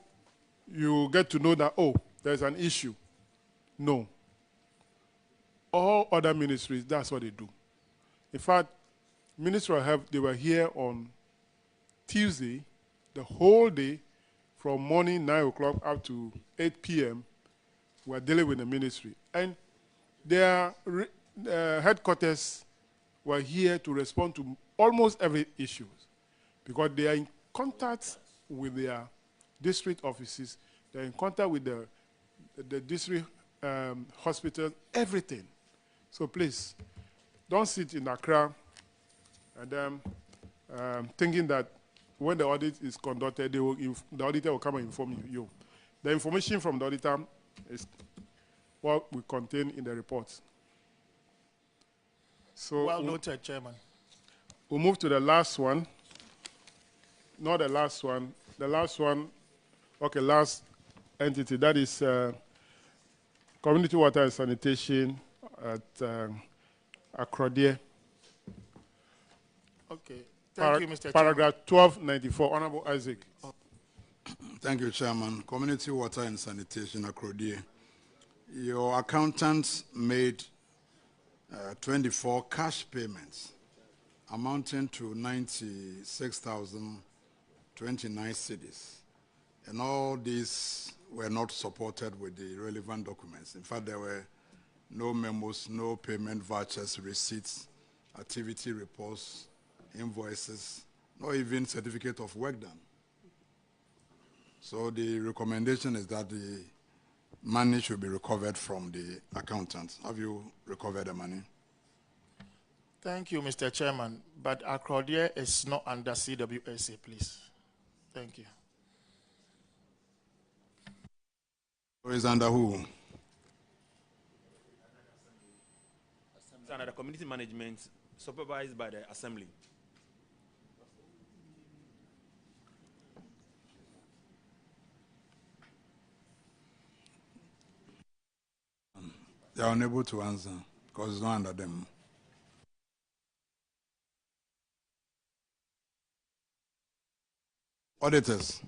you get to know that, oh, there's an issue. No. All other ministries, that's what they do. In fact, Ministry of Health, they were here on Tuesday, the whole day, from morning 9 o'clock up to 8 p.m., we're dealing with the ministry. And their headquarters were here to respond to almost every issue because they are in contact with their district offices, they're in contact with the district hospital, everything. So please, don't sit in Accra and then thinking that when the audit is conducted, the auditor will come and inform you. The information from the auditor is what we contain in the report. So well noted, Chairman. We'll move to the last one. Not the last one. The last one, okay, last entity. That is Community Water and Sanitation at Akrodie. Okay. Thank you, Mr. Chairman. Paragraph 1294. Honorable Isaac. Thank you, Chairman. Community Water and Sanitation, Akrodie. Your accountants made 24 cash payments amounting to 96,029 cedis. And all these were not supported with the relevant documents. In fact, there were no memos, no payment vouchers, receipts, activity reports, invoices, not even certificate of work done. So the recommendation is that the money should be recovered from the accountants. Have you recovered the money? Thank you, Mr. Chairman. But Akrodie is not under CWSA, please. Thank you. So it's under who? It's under the community management supervised by the assembly. They are unable to answer because it's not under them. Auditors,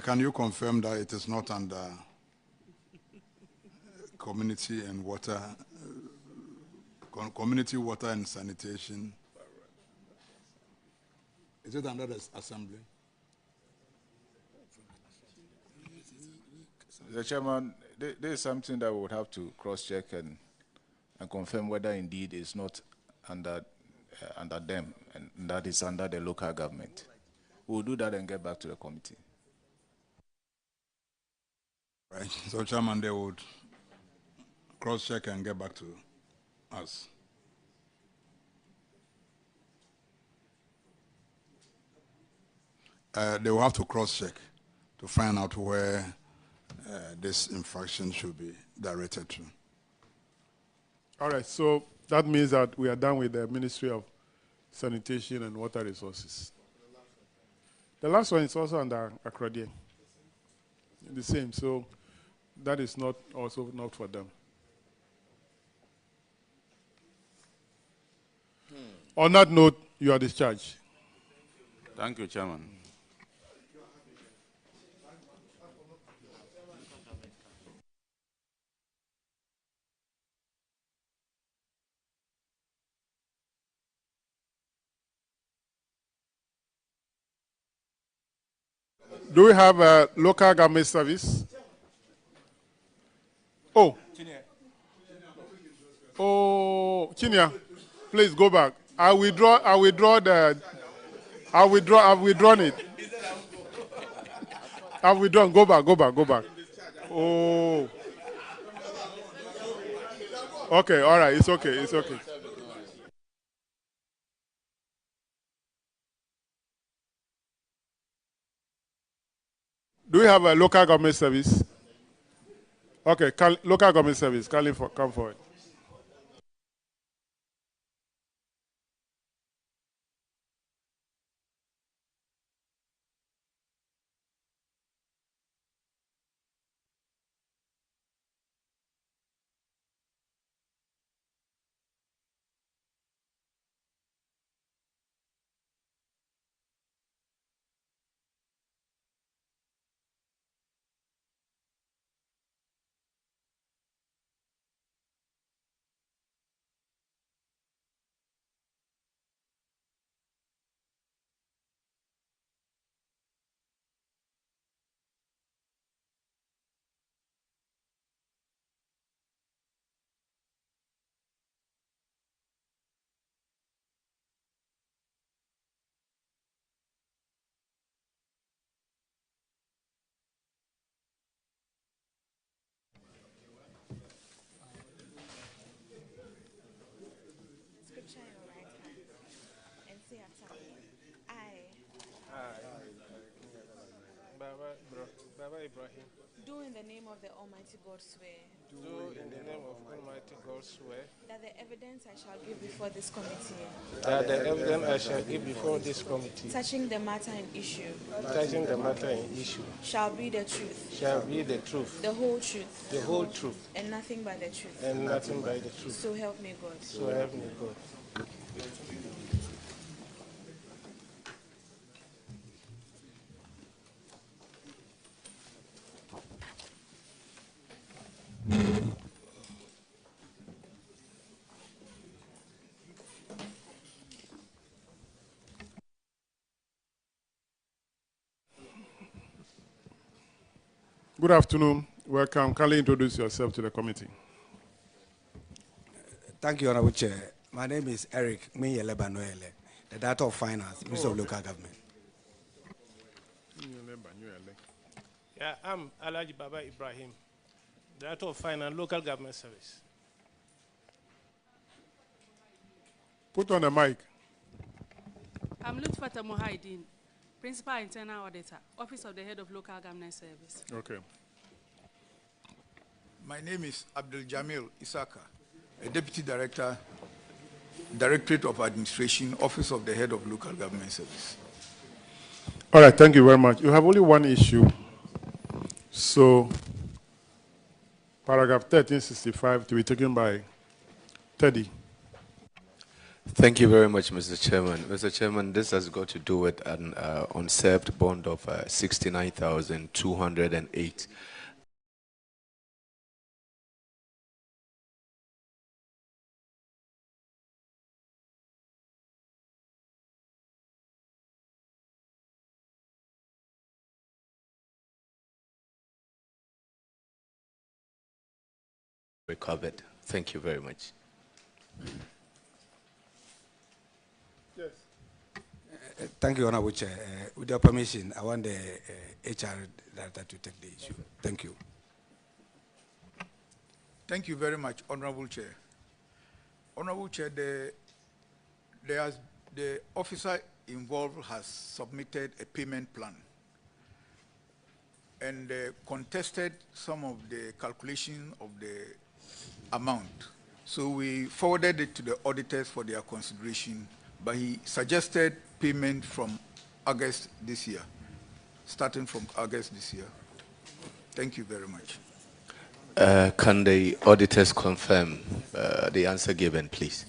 can you confirm that it is not under community and water, community water and sanitation? Is it under the assembly? The Chairman, there is something that we would have to cross-check and confirm whether indeed it's not under them, and that is under the local government. We'll do that and get back to the committee. Right. So, Chairman, they would cross-check and get back to us. They will have to cross-check to find out where this infraction should be directed to. All right, so that means that we are done with the Ministry of Sanitation and Water Resources. The last one is also under Akrodie. The same, so that is not also not for them. On that note, you are discharged. Thank you, Chairman. Do we have a local government service? Oh. Oh, Chinia, please go back. I've withdrawn it. I've withdrawn. Go back. Oh. Okay, all right, it's okay. Do we have a local government service? Okay, local government service, come forward. Baba Ibrahim. Do in the name of the Almighty God swear. Do in the name of Almighty God swear. That the evidence I shall give before this committee. That the evidence I shall give before this committee. Touching the matter in issue. Touching the matter in issue. Shall be the truth. Shall be the truth. The whole truth. The whole truth. And nothing but the truth. And nothing but the truth. So help me God. So help me God. Good afternoon. Welcome. Kindly introduce yourself to the committee. Thank you, Honorable Chair. My name is Eric Minyeleba Noele, the Director of Finance, Minister of Local Government. Yeah, I'm Alhaji Baba Ibrahim, Director of Finance, Local Government Service. Put on the mic. I'm Lutfata Mohaidin, Principal Internal Auditor, Office of the Head of Local Government Service. Okay. My name is Abdul Jamil Isaka, a Deputy Director, Directorate of Administration, Office of the Head of Local Government Service. All right, thank you very much. You have only one issue. So, paragraph 1365 to be taken by Teddy. Thank you very much, Mr. Chairman. Mr. Chairman, this has got to do with an unserved bond of 69,208. Recovered. Thank you very much. Yes. Thank you, Honorable Chair. With your permission, I want the HR Director to take the issue. Thank you. Thank you very much, Honorable Chair. Honorable Chair, the officer involved has submitted a payment plan and contested some of the calculation of the amount. So we forwarded it to the auditors for their consideration, but he suggested payment from August this year, starting from August this year. Thank you very much. Can the auditors confirm the answer given, please?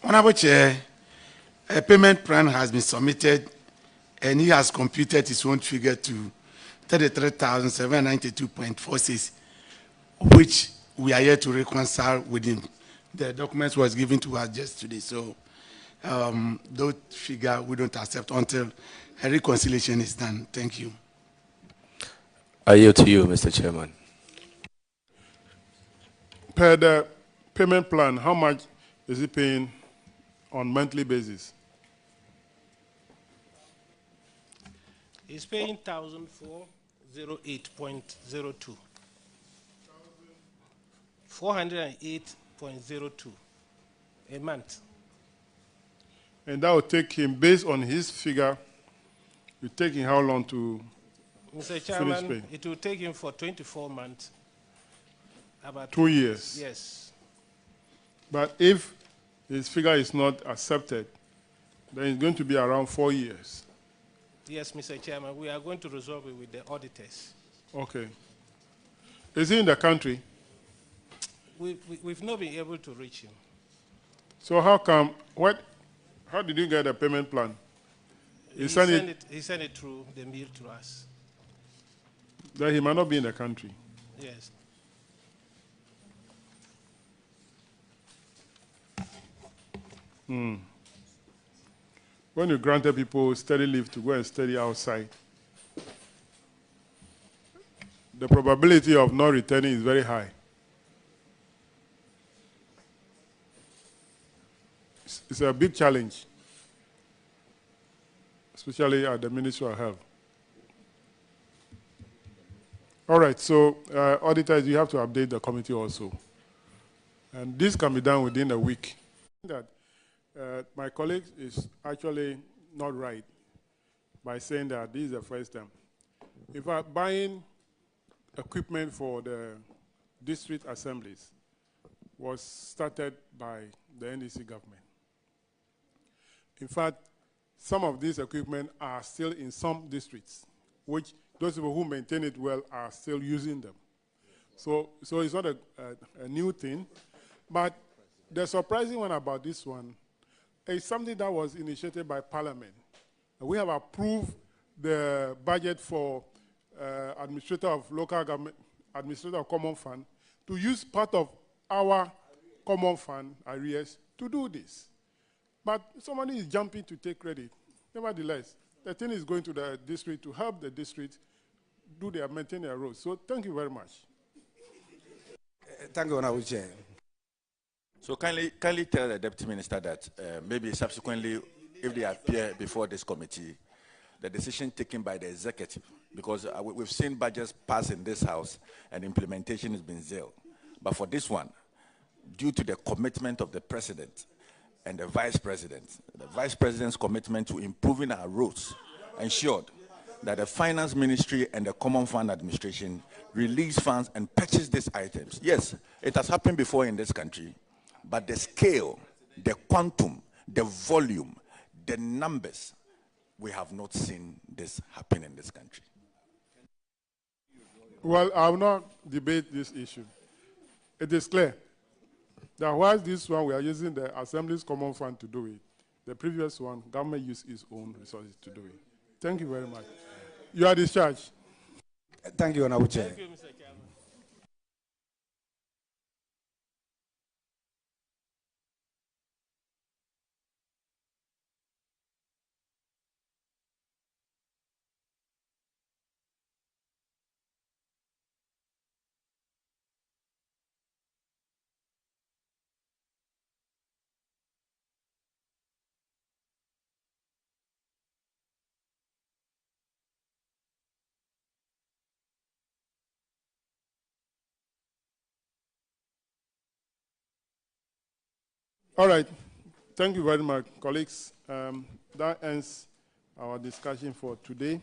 Honorable Chair, a payment plan has been submitted and he has computed his own figure to 33,792.46, which we are here to reconcile with him. The document was given to us just today, so that figure we don't accept until a reconciliation is done. Thank you. I yield to you, Mr. Chairman. Per the payment plan, how much is he paying on monthly basis? He's paying 1,408.02. 408.02 a month. And that will take him, based on his figure, it will take him how long to Mr. finish Chairman, paying? it will take him for 24 months. About 2 years? Yes. But if his figure is not accepted, then it's going to be around 4 years. Yes, Mr. Chairman, we are going to resolve it with the auditors. Okay. Is he in the country? We've not been able to reach him. So how come, how did you get a payment plan? He sent it through the mail to us. That he might not be in the country. Yes. When you granted people study leave to go and study outside, the probability of not returning is very high. It's a big challenge, especially at the Ministry of Health. All right, so auditors, you have to update the committee also. And this can be done within a week. That My colleague is actually not right by saying that this is the first time. In fact, buying equipment for the district assemblies was started by the NDC government. In fact, some of these equipment are still in some districts, which those people who maintain it well are still using them. So it's not a new thing. But the surprising one about this one is something that was initiated by Parliament. We have approved the budget for administrator of local government, administrator of common fund, to use part of our common fund arrears to do this. But somebody is jumping to take credit. Nevertheless, the thing is going to the district to help the district maintain their roads. So thank you very much. Thank you, Honorable Chair. So kindly tell the Deputy Minister that maybe subsequently, if they appear before this committee, the decision taken by the executive, because we've seen budgets pass in this House and implementation has been zero. But for this one, due to the commitment of the President and the Vice President's commitment to improving our roads ensured that the Finance Ministry and the Common Fund Administration release funds and purchase these items. Yes, it has happened before in this country, but the scale, the quantum, the volume, the numbers, we have not seen this happen in this country. Well, I will not debate this issue. It is clear that whilst this one we are using the Assembly's Common Fund to do it, the previous one, government used its own resources to do it. Thank you very much. You are discharged. Thank you, Honorable Chair. Thank you, Mr. Chairman. All right. Thank you very much, colleagues. That ends our discussion for today.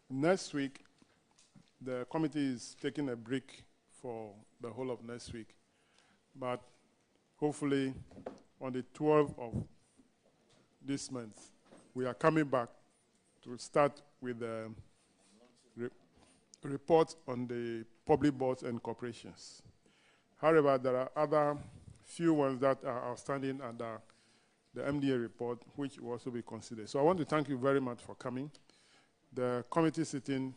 Next week, the committee is taking a break for the whole of next week. But hopefully, on the 12th of this month, we are coming back to start with the report on the public boards and corporations. However, there are other few ones that are outstanding under the MDA report, which will also be considered. So I want to thank you very much for coming. The committee sitting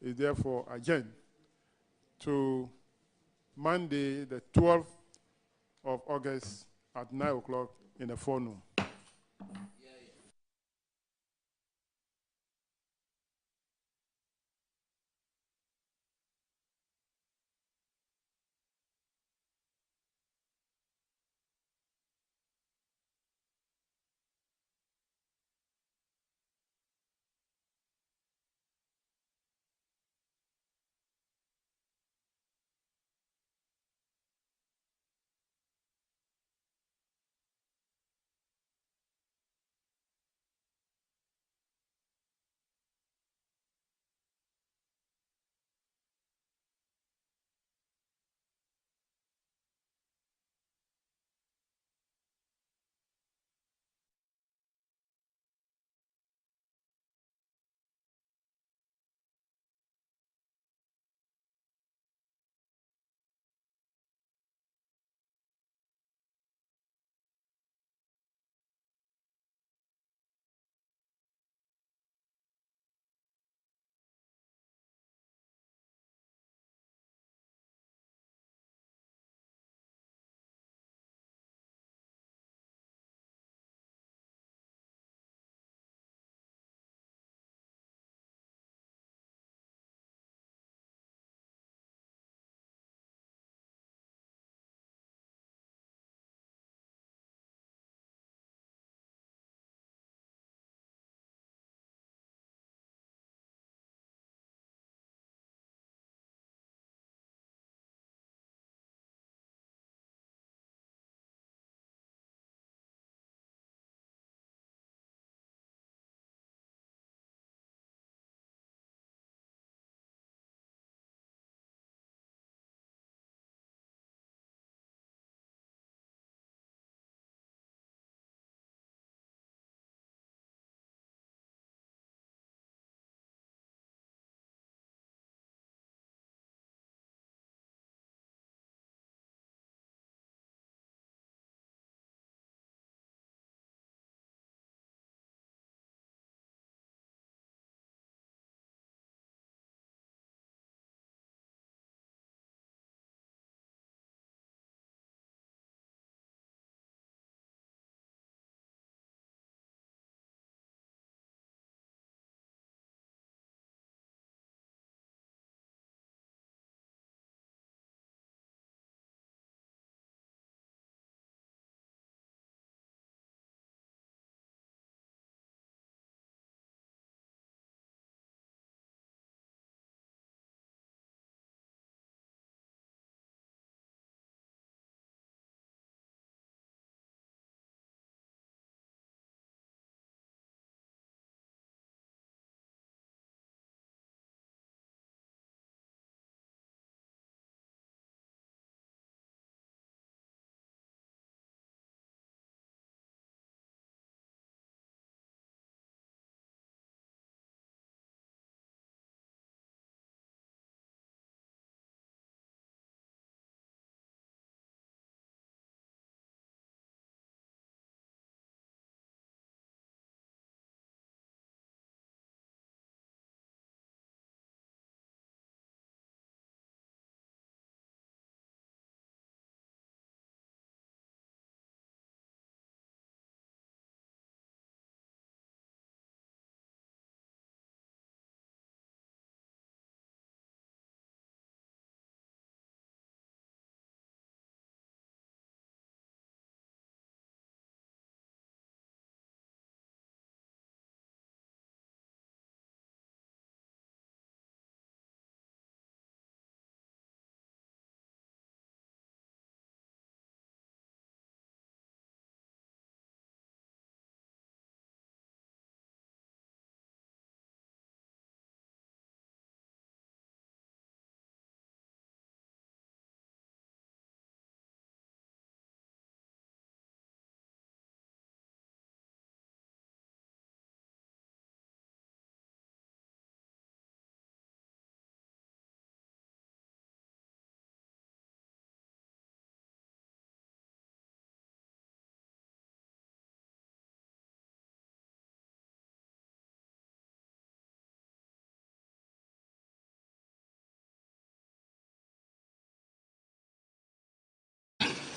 is therefore adjourned to Monday, the 12th of August at 9 o'clock in the forenoon.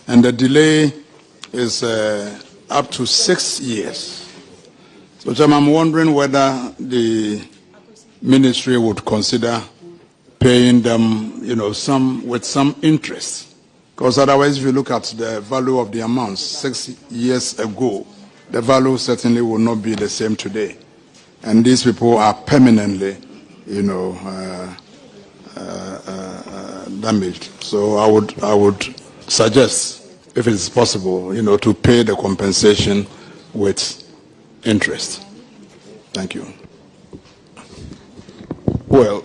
and the delay is up to 6 years. So, Chairman, I'm wondering whether the ministry would consider paying them, with some interest. Because otherwise, if you look at the value of the amounts 6 years ago, the value certainly will not be the same today. And these people are permanently, damaged. So I would suggest, if it is possible, to pay the compensation with interest. Thank you. Well,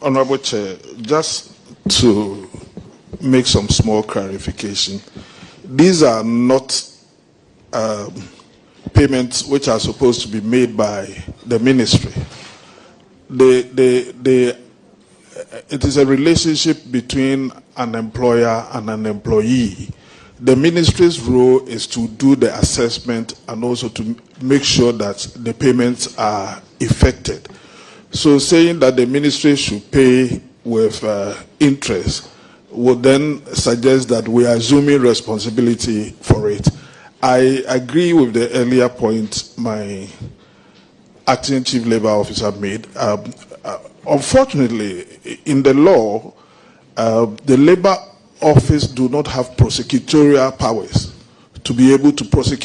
Honorable Chair, just to make some small clarification, these are not payments which are supposed to be made by the ministry. It is a relationship between an employer and an employee. The ministry's role is to do the assessment and also to make sure that the payments are effected. So saying that the ministry should pay with interest would then suggest that we are assuming responsibility for it. I agree with the earlier point my acting chief labor officer made. Unfortunately, in the law, the labor office do not have prosecutorial powers to be able to prosecute